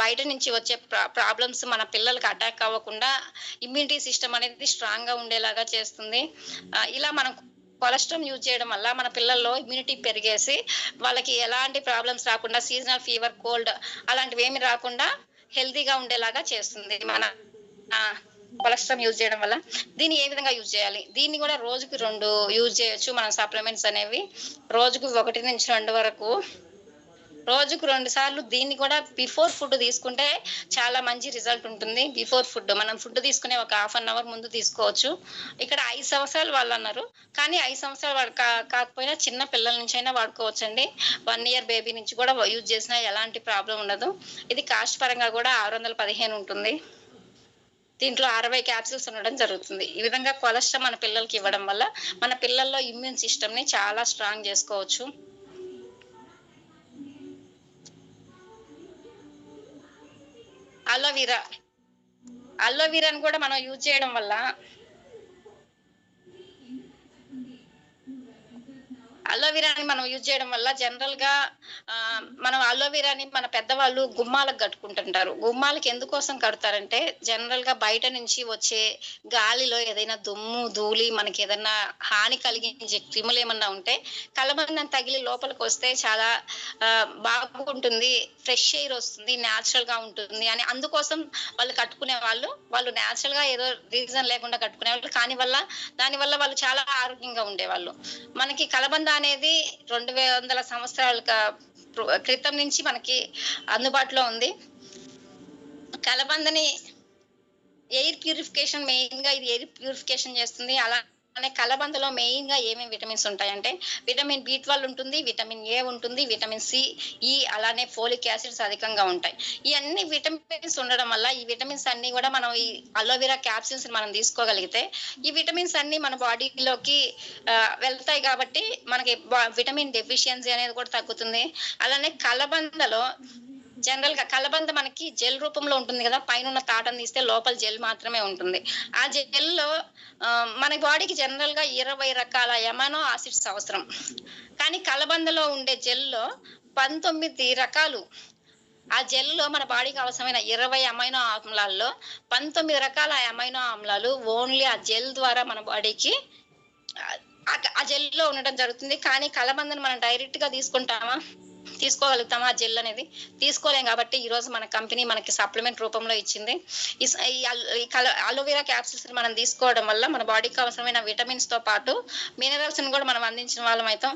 A: బయట నుంచి వచ్చే ప్రాబ్లమ్స్ మన పిల్లలకి అటాక్ అవ్వకుండా ఇమ్యూనిటీ సిస్టమ్ అనేది స్ట్రాంగ్‌గా ఉండేలాగా చేస్తుంది. ఇలా మనం కొలెస్ట్రాల్ యూజ్ చేయడం వల్ల మన పిల్లల్లో ఇమ్యూనిటీ పెరిగేసి వాళ్ళకి ఎలాంటి ప్రాబ్లమ్స్ రాకుండా సీజనల్ ఫీవర్, కోల్డ్ అలాంటివేమి రాకుండా హెల్తీగా ఉండేలాగా చేస్తుంది మన కొలెస్ట్రాల్ యూజ్ చేయడం వల్ల. దీన్ని ఏ విధంగా యూజ్ చేయాలి? దీన్ని కూడా రోజుకి 2 యూజ్ చేయొచ్చు మనం సప్లిమెంట్స్ అనేవి. రోజుకు 1-2 వరకు రోజుకు 2 సార్లు దీన్ని కూడా బిఫోర్ ఫుడ్ తీసుకుంటే చాలా మంచి రిజల్ట్ ఉంటుంది. బిఫోర్ ఫుడ్ మనం ఫుడ్ తీసుకునే ఒక హాఫ్ అన్ అవర్ ముందు తీసుకోవచ్చు. ఇక్కడ 5 సంవత్సరాలు వాళ్ళన్నారు. కానీ 5 సంవత్సరాలు వాడు కాకపోయినా చిన్న పిల్లల నుంచైనా వాడుకోవచ్చండి. 1 ఇయర్ బేబీ నుంచి కూడా యూజ్ చేసినా ఎలాంటి ప్రాబ్లమ్ ఉండదు. ఇది కాస్ట్ పరంగా కూడా 615 ఉంటుంది. దీంట్లో 60 క్యాప్సూల్స్ ఉండడం జరుగుతుంది. ఈ విధంగా కొలెస్ట్రాల్ మన పిల్లలకి ఇవ్వడం వల్ల మన పిల్లల్లో ఇమ్యూన్ సిస్టమ్‌ని చాలా స్ట్రాంగ్ చేసుకోవచ్చు. అలోవెరా. అలోవెరాని కూడా మనం యూజ్ చేయడం వల్ల జనరల్‌గా మనం అలోవెరాని మన పెద్దవాళ్ళు గుమ్మాలకు కట్టుకుంటుంటారు. గుమ్మాలకి ఎందుకోసం కడతారంటే జనరల్‌గా బయట నుంచి వచ్చే గాలిలో ఏదైనా దుమ్ము, ధూళి మనకేదన్నా హాని కలిగించే క్రిములేమన్నా ఉంటే కలబందం తగిలి లోపలికొస్తే చాలా బాగుంటుంది. ఫ్రెష్ ఎయిర్ వస్తుంది. నేచురల్‌గా ఉంటుంది అని అందుకోసం వాళ్ళు కట్టుకునేవాళ్ళు. వాళ్ళు నేచురల్‌గా ఏదో రీజన్ లేకుండా కట్టుకునేవాళ్ళు. దానివల్ల వాళ్ళు చాలా ఆరోగ్యంగా ఉండేవాళ్ళు. మనకి కలబంద అనేది 200 సంవత్సరాల క్రితం నుంచి మనకి అందుబాటులో ఉంది. కలబందని ఇది ఎయిర్ ప్యూరిఫికేషన్ చేస్తుంది. అలానే కలబందలో మెయిన్‌గా ఏమేమి విటమిన్స్ ఉంటాయంటే విటమిన్ బి12 ఉంటుంది, విటమిన్ ఏ ఉంటుంది, విటమిన్ సి, ఈ అలానే ఫోలిక్ యాసిడ్స్ అధికంగా ఉంటాయి. ఈ అన్ని విటమిన్స్ ఉండడం వల్ల ఈ విటమిన్స్ అన్నీ కూడా మనం ఈ అలోవెరా క్యాప్సూల్స్‌ని మనం తీసుకోగలిగితే ఈ విటమిన్స్ అన్నీ మన బాడీలోకి వెళ్తాయి కాబట్టి మనకి విటమిన్ డెఫిషియన్సీ అనేది కూడా తగ్గుతుంది. అలానే జనరల్‌గా కలబంద మనకి జెల్ రూపంలో ఉంటుంది గదా! పైనున్న తాటను తీస్తే లోపల జెల్ మాత్రమే ఉంటుంది. ఆ జెల్‌లో మన బాడీకి జనరల్‌గా 20 రకాల ఎమైనో యాసిడ్స్ అవసరం. కానీ కలబందలో ఉండే జెల్‌లో 19 రకాలు. ఆ జెల్‌లో మన బాడీకి అవసరమైన 20 అమైనో ఆమ్లాల్లో 19 రకాల అమైనో ఆమ్లాలు ఓన్లీ ఆ జెల్ ద్వారా మన బాడీకి ఆ జెల్‌లో ఉండడం జరుగుతుంది. కానీ కలబందను మనం డైరెక్ట్‌గా తీసుకోగలుగుతామా ఆ జెల్ అనేది? తీసుకోలేం కాబట్టి ఈరోజు మన కంపెనీ మనకి సప్లిమెంట్ రూపంలో ఇచ్చింది. అలోవెరా క్యాప్సూల్స్‌ని మనం తీసుకోవడం వల్ల మన బాడీకి అవసరమైన విటమిన్స్‌తో పాటు మినరల్స్‌ని కూడా మనం అందించిన వాళ్ళం అయితాం.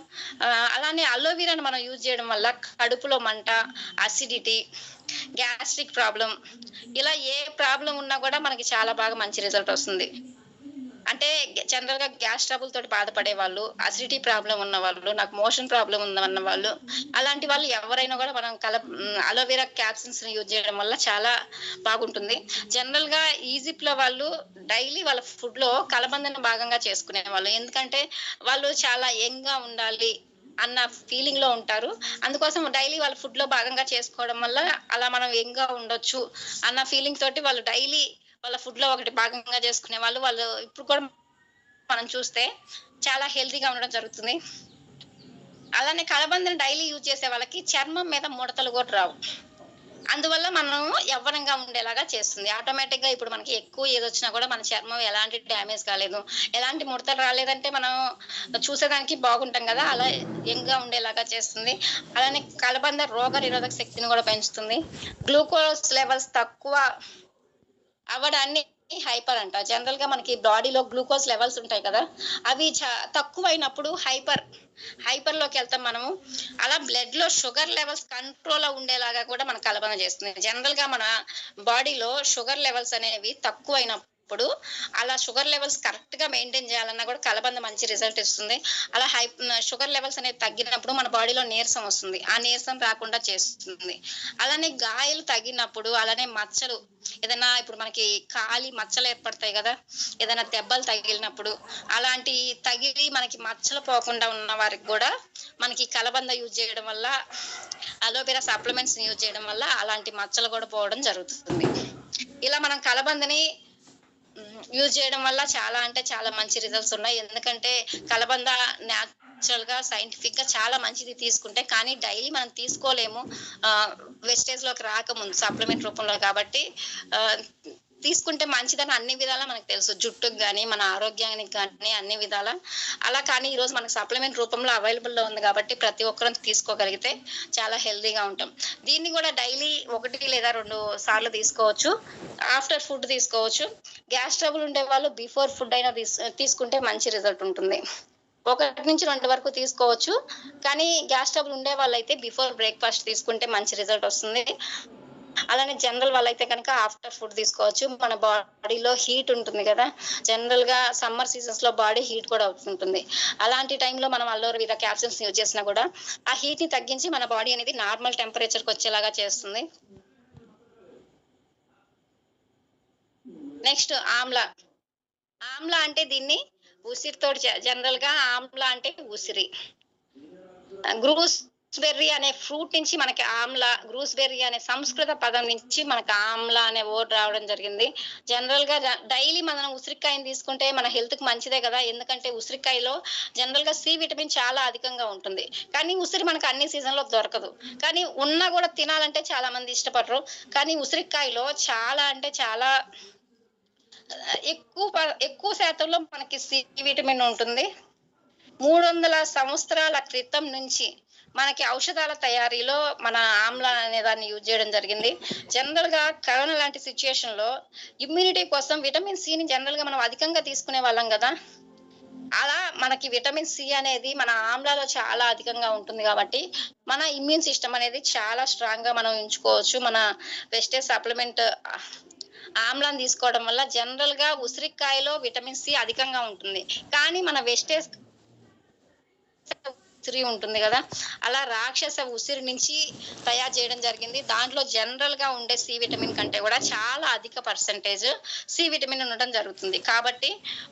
A: అలానే అలోవెరాని మనం యూజ్ చేయడం వల్ల కడుపులో మంట, అసిడిటీ, గ్యాస్ట్రిక్ ప్రాబ్లమ్ ఇలా ఏ ప్రాబ్లమ్ ఉన్నా కూడా మనకి చాలా బాగా మంచి రిజల్ట్ వస్తుంది. అంటే జనరల్ గా గ్యాస్ ట్రబుల్ తోటి బాధపడే వాళ్ళు, అసిడిటీ ప్రాబ్లం ఉన్న వాళ్ళు, నాకు మోషన్ ప్రాబ్లం ఉందన్న వాళ్ళు, అలాంటి వాళ్ళు ఎవరైనా కూడా మనం అలోవెరా క్యాప్సిల్స్ యూజ్ చేయడం వల్ల చాలా బాగుంటుంది. జనరల్ గా ఈజిప్ట్ లో వాళ్ళు డైలీ వాళ్ళ ఫుడ్ లో కలబందను భాగంగా చేసుకునే వాళ్ళు. ఎందుకంటే వాళ్ళు చాలా యంగ్ గా ఉండాలి అన్న ఫీలింగ్ లో ఉంటారు. అందుకోసం డైలీ వాళ్ళ ఫుడ్ లో భాగంగా చేసుకోవడం వల్ల అలా మనం యంగ్ గా ఉండొచ్చు అన్న ఫీలింగ్ తోటి వాళ్ళు డైలీ వాళ్ళ ఫుడ్ లో ఒకటి భాగంగా చేసుకునే వాళ్ళు. వాళ్ళు ఇప్పుడు కూడా మనం చూస్తే చాలా హెల్తీగా ఉండడం జరుగుతుంది. అలానే కలబందని డైలీ యూజ్ చేసే వాళ్ళకి చర్మం మీద ముడతలు కూడా రావు. అందువల్ల మనం యవ్వనంగా ఉండేలాగా చేస్తుంది. ఆటోమేటిక్ గా ఇప్పుడు మనకి ఎక్కువ ఏజ్ వచ్చినా కూడా మన చర్మం ఎలాంటి డ్యామేజ్ కాలేదు, ఎలాంటి ముడతలు రాలేదంటే మనం చూసేదానికి బాగుంటాం కదా, అలా యంగ్ గా ఉండేలాగా చేస్తుంది. అలానే కలబంద రోగ నిరోధక శక్తిని కూడా పెంచుతుంది. గ్లూకోజ్ లెవెల్స్ తక్కువ అవ్వడాన్ని హైపర్ అంట. జనరల్ గా మనకి బాడీలో గ్లూకోజ్ లెవెల్స్ ఉంటాయి కదా, అవి తక్కువైనప్పుడు హైపర్ లోకి వెళ్తాం మనము. అలా బ్లడ్ లో షుగర్ లెవెల్స్ కంట్రోల్ లో ఉండేలాగా కూడా మన కలబంద చేస్తుంది. జనరల్ గా మన బాడీలో షుగర్ లెవెల్స్ అనేవి తక్కువైనప్పుడు అలా షుగర్ లెవెల్స్ కరెక్ట్ గా మెయింటైన్ చేయాలన్నా కూడా కలబంద మంచి రిజల్ట్ ఇస్తుంది. అలా షుగర్ లెవెల్స్ అనేది తగ్గినప్పుడు మన బాడీలో నీరసం వస్తుంది, ఆ నీరసం రాకుండా చేస్తుంది. అలానే గాయాలు తగినప్పుడు, అలానే మచ్చలు ఏదైనా ఇప్పుడు మనకి కాలి మచ్చలు ఏర్పడతాయి కదా, ఏదైనా దెబ్బలు తగిలినప్పుడు అలాంటి తగిలి మనకి మచ్చలు పోకుండా ఉన్న వారికి కూడా మనకి కలబంద యూజ్ చేయడం వల్ల, అలోవెరా సప్లిమెంట్స్ యూజ్ చేయడం వల్ల అలాంటి మచ్చలు కూడా పోవడం జరుగుతుంది. ఇలా మనం కలబందని యూజ్ చేయడం వల్ల చాలా అంటే చాలా మంచి రిజల్ట్స్ ఉన్నాయి. ఎందుకంటే కలబంద న్యాచురల్ గా సైంటిఫిక్ గా చాలా మంచిది తీసుకుంటే, కానీ డైలీ మనం తీసుకోలేము వెస్టేజ్ లోకి రాకముందు సప్లిమెంట్ రూపంలో. కాబట్టి తీసుకుంటే మంచిదని అన్ని విధాలా మనకు తెలుసు, జుట్టుకు కానీ మన ఆరోగ్యానికి కానీ అన్ని విధాలా. అలా కానీ ఈ రోజు మనకు సప్లిమెంట్ రూపంలో అవైలబుల్ లో ఉంది కాబట్టి ప్రతి ఒక్కరం తీసుకోగలిగితే చాలా హెల్తీగా ఉంటాం. దీన్ని కూడా డైలీ 1 లేదా 2 సార్లు తీసుకోవచ్చు. ఆఫ్టర్ ఫుడ్ తీసుకోవచ్చు. గ్యాస్ ట్రబుల్ ఉండే వాళ్ళు బిఫోర్ ఫుడ్ అయినా తీసుకుంటే మంచి రిజల్ట్ ఉంటుంది. 1 నుంచి 2 వరకు తీసుకోవచ్చు, కానీ గ్యాస్ ట్రబుల్ ఉండే వాళ్ళైతే బిఫోర్ బ్రేక్ఫాస్ట్ తీసుకుంటే మంచి రిజల్ట్ వస్తుంది. అలానే జనరల్ వాళ్ళైతే కనుక ఆఫ్టర్ ఫుడ్ తీసుకోవచ్చు. మన బాడీలో హీట్ ఉంటుంది కదా, జనరల్ గా సమ్మర్ సీజన్స్ లో బాడీ హీట్ కూడా అవుతుంటుంది. అలాంటి టైంలో మనం అలోవెరా క్యాప్సిల్స్ యూజ్ చేసినా కూడా ఆ హీట్ ని తగ్గించి మన బాడీ అనేది నార్మల్ టెంపరేచర్ కి వచ్చేలాగా చేస్తుంది. నెక్స్ట్ ఆమ్లా. ఆమ్లా అంటే దీన్ని ఉసిరితో, జనరల్ గా ఆమ్లా అంటే ఉసిరి. గ్రూస్బెర్రీ అనే ఫ్రూట్ నుంచి మనకి ఆమ్లా, గ్రూస్బెర్రీ అనే సంస్కృత పదం నుంచి మనకి ఆమ్లా అనే వర్డ్ రావడం జరిగింది. జనరల్ గా డైలీ మనం ఉసిరికాయని తీసుకుంటే మన హెల్త్ కి మంచిదే కదా, ఎందుకంటే ఉసిరికాయలో జనరల్ గా సి విటమిన్ చాలా అధికంగా ఉంటుంది. కానీ ఉసిరి మనకు అన్ని సీజన్ లో దొరకదు, కానీ ఉన్నా కూడా తినాలంటే చాలా మంది ఇష్టపడరు. కానీ ఉసిరికాయలో చాలా అంటే చాలా ఎక్కువ శాతంలో మనకి సి విటమిన్ ఉంటుంది. 300 సంవత్సరాల క్రితం నుంచి మనకి ఔషధాల తయారీలో మన ఆమ్లా అనే దాన్ని యూజ్ చేయడం జరిగింది. జనరల్ గా కరోనా లాంటి సిచ్యుయేషన్ లో ఇమ్యూనిటీ కోసం విటమిన్ సి ని జనరల్ గా మనం అధికంగా తీసుకునే వాళ్ళం కదా, అలా మనకి విటమిన్ సి అనేది మన ఆమ్లాలో చాలా అధికంగా ఉంటుంది. కాబట్టి మన ఇమ్యూన్ సిస్టమ్ అనేది చాలా స్ట్రాంగ్ గా మనం ఉంచుకోవచ్చు. మన వెస్టేజ్ సప్లిమెంట్ ఆమ్లాన్ని తీసుకోవడం వల్ల జనరల్ గా ఉసిరికాయలో విటమిన్ సి అధికంగా ఉంటుంది, కానీ మన వెస్టేజ్ ఉసిరి ఉంటుంది కదా, అలా రాక్షస ఉసిరి నుంచి తయారు చేయడం జరిగింది. దాంట్లో జనరల్ గా ఉండే సి విటమిన్ కంటే కూడా చాలా అధిక పర్సెంటేజ్ సి విటమిన్ ఉండడం జరుగుతుంది. కాబట్టి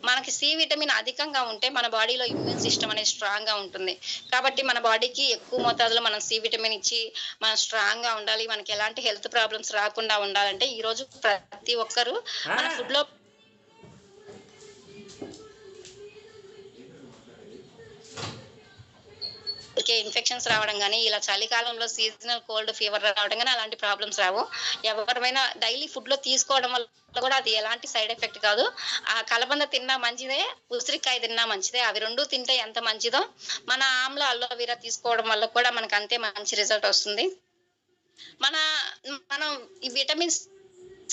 A: మనకి సి విటమిన్ అధికంగా ఉంటే మన బాడీలో ఇమ్యూన్ సిస్టమ్ అనేది స్ట్రాంగ్ గా ఉంటుంది. కాబట్టి మన బాడీకి ఎక్కువ మోతాదులో మనం సి విటమిన్ ఇచ్చి మనం స్ట్రాంగ్ గా ఉండాలి, మనకి ఎలాంటి హెల్త్ ప్రాబ్లమ్స్ రాకుండా ఉండాలంటే ఈ రోజు ప్రతి ఒక్కరు మన ఫుడ్ లో ఇన్ఫెక్షన్స్ రావడం కానీ, ఇలా చలికాలంలో సీజనల్ కోల్డ్ ఫీవర్ రావడం కానీ అలాంటి ప్రాబ్లమ్స్ రావు. ఎవరైనా డైలీ ఫుడ్ లో తీసుకోవడం వల్ల కూడా అది ఎలాంటి సైడ్ ఎఫెక్ట్ కాదు. ఆ కలబంద తిన్నా మంచిదే, ఉసిరికాయ తిన్నా మంచిదే. అవి 2 తింటే ఎంత మంచిదో మన ఆమ్లా అలోవెరా తీసుకోవడం వల్ల కూడా మనకు అంతే మంచి రిజల్ట్ వస్తుంది. మనం ఈ విటమిన్స్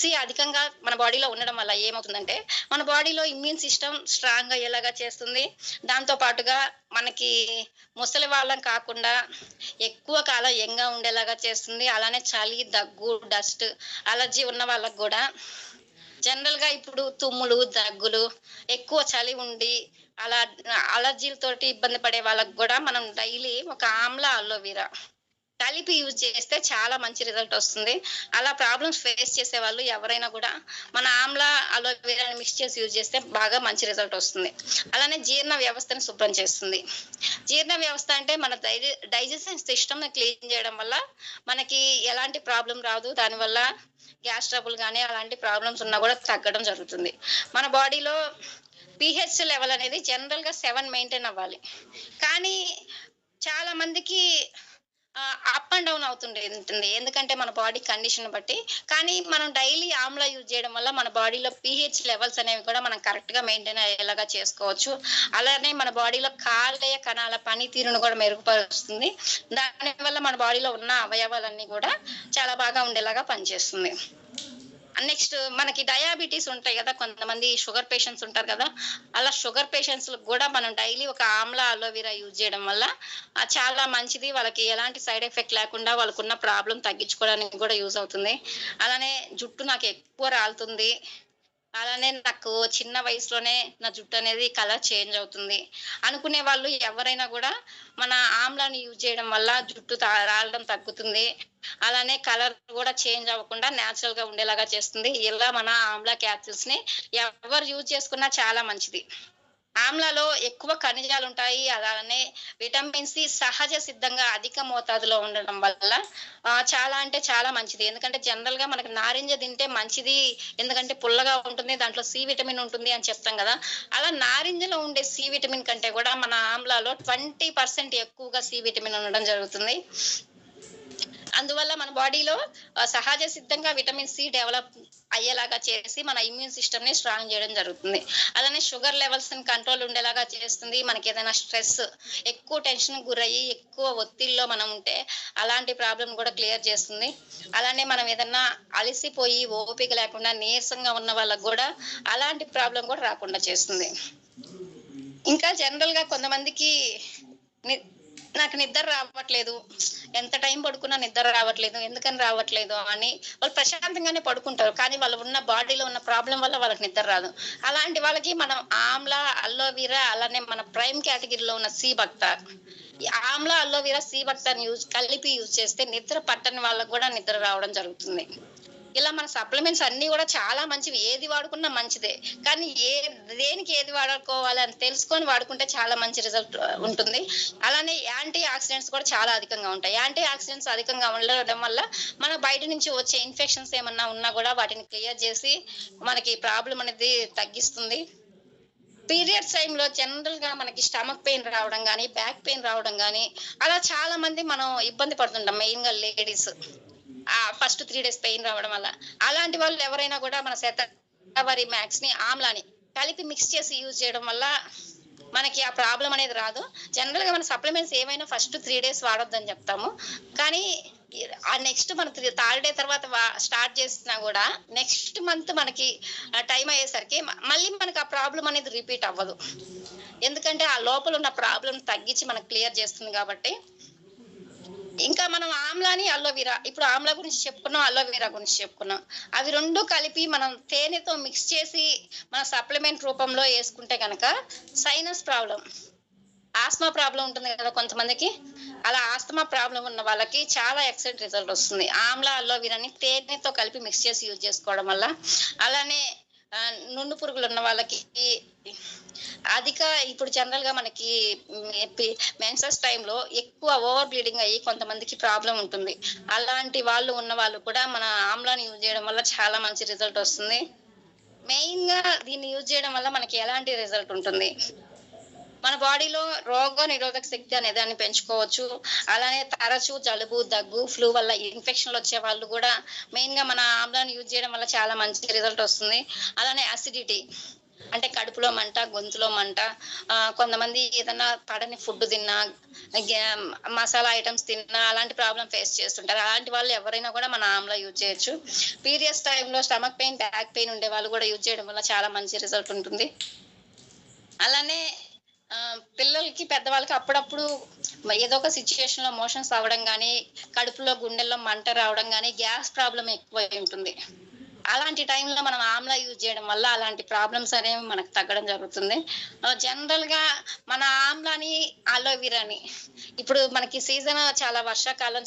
A: సి అధికంగా మన బాడీలో ఉండడం వల్ల ఏమవుతుందంటే మన బాడీలో ఇమ్యూన్ సిస్టమ్ స్ట్రాంగ్ గా అయ్యేలాగా చేస్తుంది. దాంతో పాటుగా మనకి ముసలి వాళ్ళం కాకుండా ఎక్కువ కాలం యంగ్ గా ఉండేలాగా చేస్తుంది. అలానే చలి, దగ్గు, డస్ట్, అలర్జీ ఉన్న వాళ్ళకు కూడా జనరల్ గా ఇప్పుడు తుమ్ములు, దగ్గులు, ఎక్కువ చలి ఉండి అలా అలర్జీలతోటి ఇబ్బంది పడే వాళ్ళకి కూడా మనం డైలీ ఒక ఆమ్లా, అలోవెరా కలిపి యూజ్ చేస్తే చాలా మంచి రిజల్ట్ వస్తుంది. అలా ప్రాబ్లమ్స్ ఫేస్ చేసేవాళ్ళు ఎవరైనా కూడా మన ఆమ్లా, అలోవెరాని మిక్స్ చేసి యూజ్ చేస్తే బాగా మంచి రిజల్ట్ వస్తుంది. అలానే జీర్ణ వ్యవస్థను శుభ్రం చేస్తుంది. జీర్ణ వ్యవస్థ అంటే మన డైజెషన్ సిస్టమ్‌ని క్లీన్ చేయడం వల్ల మనకి ఎలాంటి ప్రాబ్లమ్ రాదు. దానివల్ల గ్యాస్ ట్రబుల్ గాని అలాంటి ప్రాబ్లమ్స్ ఉన్నా కూడా తగ్గడం జరుగుతుంది. మన బాడీలో పీహెచ్ లెవెల్ అనేది జనరల్‌గా 7 మెయింటైన్ అవ్వాలి. కానీ చాలా మందికి అప్ అండ్ డౌన్ అవుతుంటుంది. ఎందుకంటే మన బాడీ కండిషన్ బట్టి. కానీ మనం డైలీ ఆమ్లా యూజ్ చేయడం వల్ల మన బాడీలో పీహెచ్ లెవెల్స్ అనేవి కూడా మనం కరెక్ట్‌గా మెయింటైన్ అయ్యేలాగా చేసుకోవచ్చు. అలానే మన బాడీలో కాలేయ కణాల పనితీరును కూడా మెరుగుపరుస్తుంది. దానివల్ల మన బాడీలో ఉన్న అవయవాలన్నీ కూడా చాలా బాగా ఉండేలాగా పనిచేస్తుంది. నెక్స్ట్ మనకి డయాబెటీస్ ఉంటాయి కదా! కొంతమంది షుగర్ పేషెంట్స్ ఉంటారు కదా! అలా షుగర్ పేషెంట్స్‌కి కూడా మనం డైలీ ఒక ఆమ్లా, అలోవెరా యూజ్ చేయడం వల్ల చాలా మంచిది. వాళ్ళకి ఎలాంటి సైడ్ ఎఫెక్ట్ లేకుండా వాళ్ళకున్న ప్రాబ్లమ్ తగ్గించుకోవడానికి కూడా యూజ్ అవుతుంది. అలానే జుట్టు నాకు ఎక్కువ రాలుతుంది. అలానే నాకు చిన్న వయసులోనే నా జుట్టనేది కలర్ చేంజ్ అవుతుంది. అనుకునే వాళ్ళు ఎవరైనా గూడా మన ఆమ్లాని యూజ్ చేయడం వల్ల జుట్టు రాలడం తగ్గుతుంది. అలానే కలర్ గూడా చేంజ్ అవ్వకుండా నేచురల్‌గా ఉండేలాగా చేస్తుంది. ఇలా మన ఆమ్లా క్యాప్సూల్స్‌ని ఎవరు యూజ్ చేసుకున్నా చాలా మంచిది. ఆమ్లాలో ఎక్కువ ఖనిజాలుంటాయి. అలానే విటమిన్ సి సహజ సిద్ధంగా అధిక మోతాదులో ఉండడం వల్ల చాలా అంటే చాలా మంచిది. ఎందుకంటే జనరల్‌గా మనకు నారింజ తింటే మంచిది. ఎందుకంటే పుల్లగా ఉంటుంది. దాంట్లో సి విటమిన్ ఉంటుంది అని చెప్తాం గదా! అలా నారింజలో ఉండే సి విటమిన్ కంటే గూడా మన ఆమ్లాలో 20% ఎక్కువగా సి విటమిన్ ఉండడం జరుగుతుంది. అందువల్ల మన బాడీలో సహజ సిద్ధంగా విటమిన్ సి డెవలప్ అయ్యేలాగా చేసి మన ఇమ్యూన్ సిస్టమ్‌ని స్ట్రాంగ్ చేయడం జరుగుతుంది. అలానే షుగర్ లెవెల్స్‌ని కంట్రోల్ ఉండేలాగా చేస్తుంది. మనకేదైనా స్ట్రెస్, ఎక్కువ టెన్షన్‌కి గురయ్యి, ఎక్కువ ఒత్తిడిలో మనం ఉంటే అలాంటి ప్రాబ్లమ్ కూడా క్లియర్ చేస్తుంది. అలానే మనం ఏదన్నా అలసిపోయి, ఓపిక లేకుండా నీరసంగా ఉన్న వాళ్ళకి గూడా అలాంటి ప్రాబ్లమ్ కూడా రాకుండా చేస్తుంది. ఇంకా జనరల్‌గా కొంతమందికి ని నాకు నిద్ర రావట్లేదు. ఎంత టైం పడుకున్నా నిద్ర రావట్లేదు. ఎందుకని రావట్లేదు అని వాళ్ళు ప్రశాంతంగానే పడుకుంటారు. కానీ వాళ్ళు ఉన్న బాడీలో ఉన్న ప్రాబ్లమ్ వల్ల వాళ్ళకి నిద్ర రాదు. అలాంటి వాళ్ళకి మనం ఆమ్లా, అలోవెరా అలానే మన ప్రైమ్ కేటగిరీలో ఉన్న సీ బక్తార్. ఈ ఆమ్లా, అలోవెరా, సీ బక్తార్‌ని కలిపి యూజ్ చేస్తే నిద్ర పట్టని వాళ్ళకి గూడా నిద్ర రావడం జరుగుతుంది. ఇలా మన సప్లిమెంట్స్ అన్నీ గూడా చాలా మంచివి. ఏది వాడుకున్నా మంచిదే. కానీ దేనికి ఏది వాడుకోవాలి అని తెలుసుకొని వాడుకుంటే చాలా మంచి రిజల్ట్ ఉంటుంది. అలానే యాంటీ ఆక్సిడెంట్స్ కూడా చాలా అధికంగా ఉంటాయి. యాంటీ ఆక్సిడెంట్స్ అధికంగా ఉండడం వల్ల మన బయట నుంచి వచ్చే ఇన్ఫెక్షన్స్ ఏమన్నా ఉన్నా గూడా వాటిని క్లియర్ చేసి మనకి ప్రాబ్లమ్ అనేది తగ్గిస్తుంది. పీరియడ్స్ టైమ్‌లో జనరల్‌గా మనకి స్టమక్ పెయిన్ రావడం గాని, బ్యాక్ పెయిన్ రావడం గాని, అలా చాలా మంది మనం ఇబ్బంది పడుతుంటాం. మెయిన్‌గా లేడీస్. ఫస్ట్ 3 డేస్ పెయిన్ రావడం వల్ల. అలాంటి వాళ్ళు ఎవరైనా గూడా మన శతావరి మ్యాక్స్‌ని, ఆమ్లాని కలిపి మిక్స్ చేసి యూజ్ చేయడం వల్ల మనకి ఆ ప్రాబ్లమ్ అనేది రాదు. జనరల్‌గా మన సప్లిమెంట్స్ ఏమైనా ఫస్ట్ 3 డేస్ వాడొద్దని జెప్తాము. కానీ ఆ నెక్స్ట్ మన థర్డ్ డే తర్వాత స్టార్ట్ చేసినా గూడా నెక్స్ట్ మంత్ మనకి టైమ్ అయ్యేసరికి మళ్ళీ మనకు ఆ ప్రాబ్లమ్ అనేది రిపీట్ అవ్వదు. ఎందుకంటే ఆ లోపల ఉన్న ప్రాబ్లమ్ తగ్గించి మనకు క్లియర్ చేస్తుంది గాబట్టి ఇంకా మనం ఆమ్లాని, అలోవెరా ఇప్పుడు ఆమ్లా గురించి చెప్పుకున్నాం. అలోవెరా గురించి చెప్పుకున్నాం. అవి 2 కలిపి మనం తేనెతో మిక్స్ చేసి మన సప్లిమెంట్ రూపంలో యేసుకుంటే గనక సైనస్ ప్రాబ్లమ్, ఆస్త్మా ప్రాబ్లమ్ ఉంటుంది కదా కొంతమందికి. అలా ఆస్త్మా ప్రాబ్లమ్ ఉన్న వాళ్ళకి చాలా ఎక్సలెంట్ రిజల్ట్ వస్తుంది. ఆమ్లా, అలోవెరాని తేనెతో కలిపి మిక్స్ చేసి యూజ్ చేసుకోవడం వల్ల. అలానే నున్ను పురుగులు ఉన్న వాళ్ళకి ఇప్పుడు జనరల్‌గా మనకి మెన్సెస్ టైమ్‌లో ఎక్కువ ఓవర్ బ్లీడింగ్ అయ్యి కొంతమందికి ప్రాబ్లమ్ ఉంటుంది. అలాంటి వాళ్ళు ఉన్న వాళ్ళు కూడా మన ఆమ్లాని యూజ్ చేయడం వల్ల చాలా మంచి రిజల్ట్ వస్తుంది. మెయిన్‌గా దీన్ని యూజ్ చేయడం వల్ల మనకి ఎలాంటి రిజల్ట్ ఉంటుంది? మన బాడీలో రోగ నిరోధక శక్తి అనే దాన్ని పెంచుకోవచ్చు. అలానే తరచూ జలుబు, దగ్గు, ఫ్లూ వల్ల ఇన్ఫెక్షన్‌లు వచ్చే వాళ్ళు గూడా మెయిన్‌గా మన ఆమ్లాన్ని యూజ్ చేయడం వల్ల చాలా మంచి రిజల్ట్ వస్తుంది. అలానే అసిడిటీ అంటే కడుపులో మంట, గొంతులో మంట, కొంతమంది ఏదన్నా పడని ఫుడ్ తిన్నా, గ్యా మసాలా ఐటెమ్స్ తిన్నా అలాంటి ప్రాబ్లమ్ ఫేస్ చేస్తుంటారు. అలాంటి వాళ్ళు ఎవరైనా కూడా మన ఆమ్లా యూజ్ చేయొచ్చు. పీరియడ్స్ టైమ్‌లో స్టమక్ పెయిన్, బ్యాక్ పెయిన్ ఉండే వాళ్ళు కూడా యూజ్ చేయడం వల్ల చాలా మంచి రిజల్ట్ ఉంటుంది. అలానే పిల్లలకి, పెద్దవాళ్ళకి అప్పుడప్పుడు ఏదో ఒక సిట్యుయేషన్‌లో మోషన్స్ అవ్వడం గానీ, కడుపులో, గుండెల్లో మంట రావడం గానీ, గ్యాస్ ప్రాబ్లమ్ ఎక్కువై ఉంటుంది. అలాంటి టైంలో మనం ఆమ్లా యూజ్ చేయడం వల్ల అలాంటి ప్రాబ్లమ్స్ అనేవి మనకు తగ్గడం జరుగుతుంది. జనరల్ గా మన ఆమ్లాని, అలోవెరాని ఇప్పుడు మనకి సీజన్ చాలా వర్షాకాలం,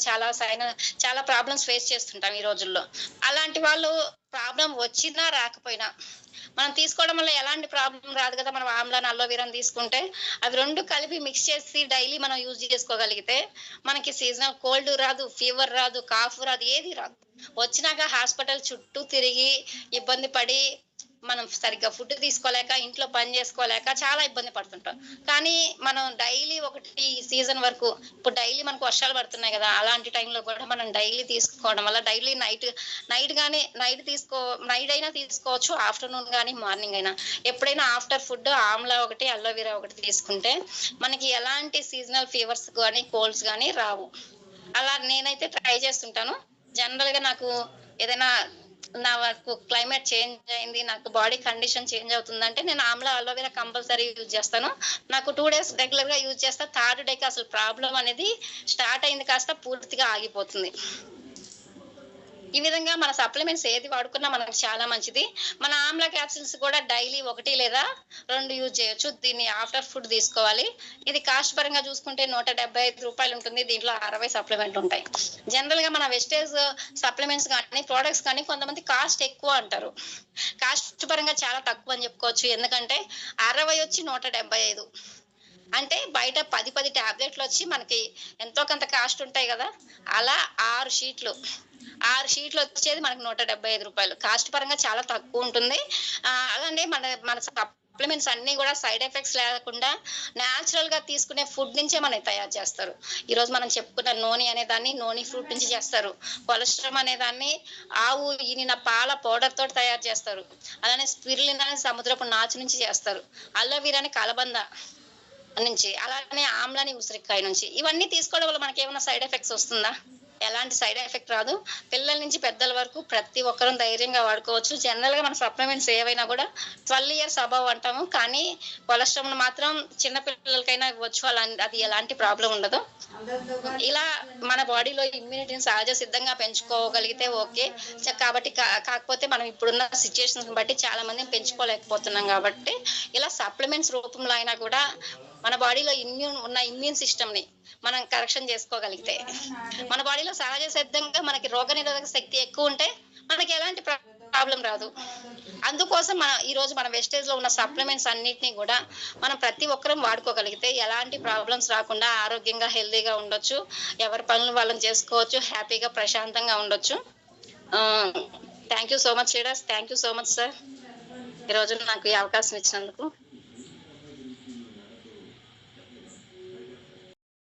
A: చాలా ప్రాబ్లమ్స్ ఫేస్ చేస్తుంటాం ఈ రోజుల్లో. అలాంటి వాళ్ళు ప్రాబ్లం వచ్చినా రాకపోయినా మనం తీసుకోవడం వల్ల ఎలాంటి ప్రాబ్లం రాదు కదా. మనం ఆమ్లాని, అలోవెరాని తీసుకుంటే అవి 2 కలిపి మిక్స్ చేసి డైలీ మనం యూజ్ చేసుకోగలిగితే మనకి సీజనల్ కోల్డ్ రాదు, ఫీవర్ రాదు, కాఫ్ రాదు, ఏది రాదు. వచ్చినాక హాస్పిటల్ చుట్టూ తిరిగి ఇబ్బంది పడి మనం సరిగ్గా ఫుడ్ తీసుకోలేక, ఇంట్లో పని చేసుకోలేక చాలా ఇబ్బంది పడుతుంటాం. కానీ మనం డైలీ ఒకటి సీజన్ వరకు, ఇప్పుడు డైలీ మనకు వర్షాలు పడుతున్నాయి కదా, అలాంటి టైంలో కూడా మనం డైలీ తీసుకోవడం వల్ల డైలీ నైట్ అయినా తీసుకోవచ్చు, ఆఫ్టర్నూన్ కానీ మార్నింగ్ అయినా, ఎప్పుడైనా ఆఫ్టర్ ఫుడ్ ఆమ్లా ఒకటి, అలోవెరా ఒకటి తీసుకుంటే మనకి ఎలాంటి సీజనల్ ఫీవర్స్ కానీ కోల్డ్స్ కానీ రావు. అలా నేనైతే ట్రై చేస్తుంటాను. జనరల్ గా నాకు ఏదైనా నాకు క్లైమేట్ చేంజ్ అయింది, నాకు బాడీ కండిషన్ చేంజ్ అవుతుందంటే నేను ఆమ్లా, అలోవెరా కంపల్సరీ యూజ్ చేస్తాను. నాకు 2 డేస్ రెగ్యులర్ గా యూజ్ చేస్తా. థర్డ్ డేకి అసలు ప్రాబ్లం అనేది స్టార్ట్ అయింది కాస్త పూర్తిగా ఆగిపోతుంది. ఈ విధంగా మన సప్లిమెంట్స్ ఏది వాడుకున్నా మనకు చాలా మంచిది. మన ఆమ్లా క్యాప్సిల్స్ కూడా డైలీ 1 లేదా 2 యూజ్ చేయొచ్చు. దీన్ని ఆఫ్టర్ ఫుడ్ తీసుకోవాలి. ఇది కాస్ట్ పరంగా చూసుకుంటే ₹175 ఉంటుంది. దీంట్లో 60 సప్లిమెంట్లు ఉంటాయి. జనరల్ గా మన వెస్టేజ్ సప్లిమెంట్స్ కానీ, ప్రొడక్ట్స్ కానీ కొంతమంది కాస్ట్ ఎక్కువ అంటారు. కాస్ట్ పరంగా చాలా తక్కువ అని చెప్పుకోవచ్చు. ఎందుకంటే 60 వచ్చి 175. అంటే బయట 10 టాబ్లెట్లు వచ్చి మనకి ఎంతో కొంత కాస్ట్ ఉంటాయి కదా, అలా 6 షీట్లు వచ్చేది మనకి ₹175. కాస్ట్ పరంగా చాలా తక్కువ ఉంటుంది. అలానే మన సప్లిమెంట్స్ అన్ని కూడా సైడ్ ఎఫెక్ట్స్ లేకుండా న్యాచురల్ గా తీసుకునే ఫుడ్ నుంచే మనకి తయారు చేస్తారు. ఈ రోజు మనం చెప్పుకున్న నోని అనే దాన్ని నోని ఫ్రూట్ నుంచి చేస్తారు. కొలెస్ట్రాల్ అనే దాన్ని ఆవు ఈనిన పాల పౌడర్ తోటి తయారు చేస్తారు. అలానే స్పిరులినా అనే సముద్రపు నాచు నుంచి చేస్తారు. అలోవెరాని కలబంద నుంచి, అలానే ఆమ్లాని ఉసిరికాయ నుంచి. ఇవన్నీ తీసుకోవడం వల్ల మనకి ఏమైనా సైడ్ ఎఫెక్ట్స్ వస్తుందా? ఎలాంటి సైడ్ ఎఫెక్ట్ రాదు. పిల్లల నుంచి పెద్దల వరకు ప్రతి ఒక్కరూ ధైర్యంగా వాడుకోవచ్చు. జనరల్ గా మన సప్లిమెంట్స్ ఏవైనా కూడా 12 ఇయర్స్ అబవ్ అంటాము, కానీ కొలెస్ట్రాల్ మాత్రం చిన్న పిల్లలకైనా ఇవ్వచ్చు. అది ఎలాంటి ప్రాబ్లం ఉండదు. ఇలా మన బాడీలో ఇమ్యూనిటీని సహజ సిద్ధంగా పెంచుకోగలిగితే ఓకే. కాబట్టి కాకపోతే మనం ఇప్పుడున్న సిచ్యుయేషన్స్ బట్టి చాలా మందిని పెంచుకోలేకపోతున్నాం. కాబట్టి ఇలా సప్లిమెంట్స్ రూపంలో అయినా కూడా మన బాడీలో ఇమ్యూన్ సిస్టమ్ ని మనం కరెక్షన్ చేసుకోగలిగితే, మన బాడీలో సహజ సిద్ధంగా మనకి రోగనిరోధక శక్తి ఎక్కువ ఉంటే మనకి ఎలాంటి ప్రాబ్లం రాదు. అందుకోసం ఈ రోజు మన వెస్టేజ్ లో ఉన్న సప్లిమెంట్స్ అన్నిటినీ కూడా మనం ప్రతి ఒక్కరం వాడుకోగలిగితే ఎలాంటి ప్రాబ్లమ్స్ రాకుండా ఆరోగ్యంగా హెల్దీగా ఉండొచ్చు. ఎవరి పనులు వాళ్ళని చేసుకోవచ్చు, హ్యాపీగా ప్రశాంతంగా ఉండొచ్చు. Thank you so much leaders. Thank you so much sir, ఈరోజు నాకు ఈ అవకాశం ఇచ్చినందుకు.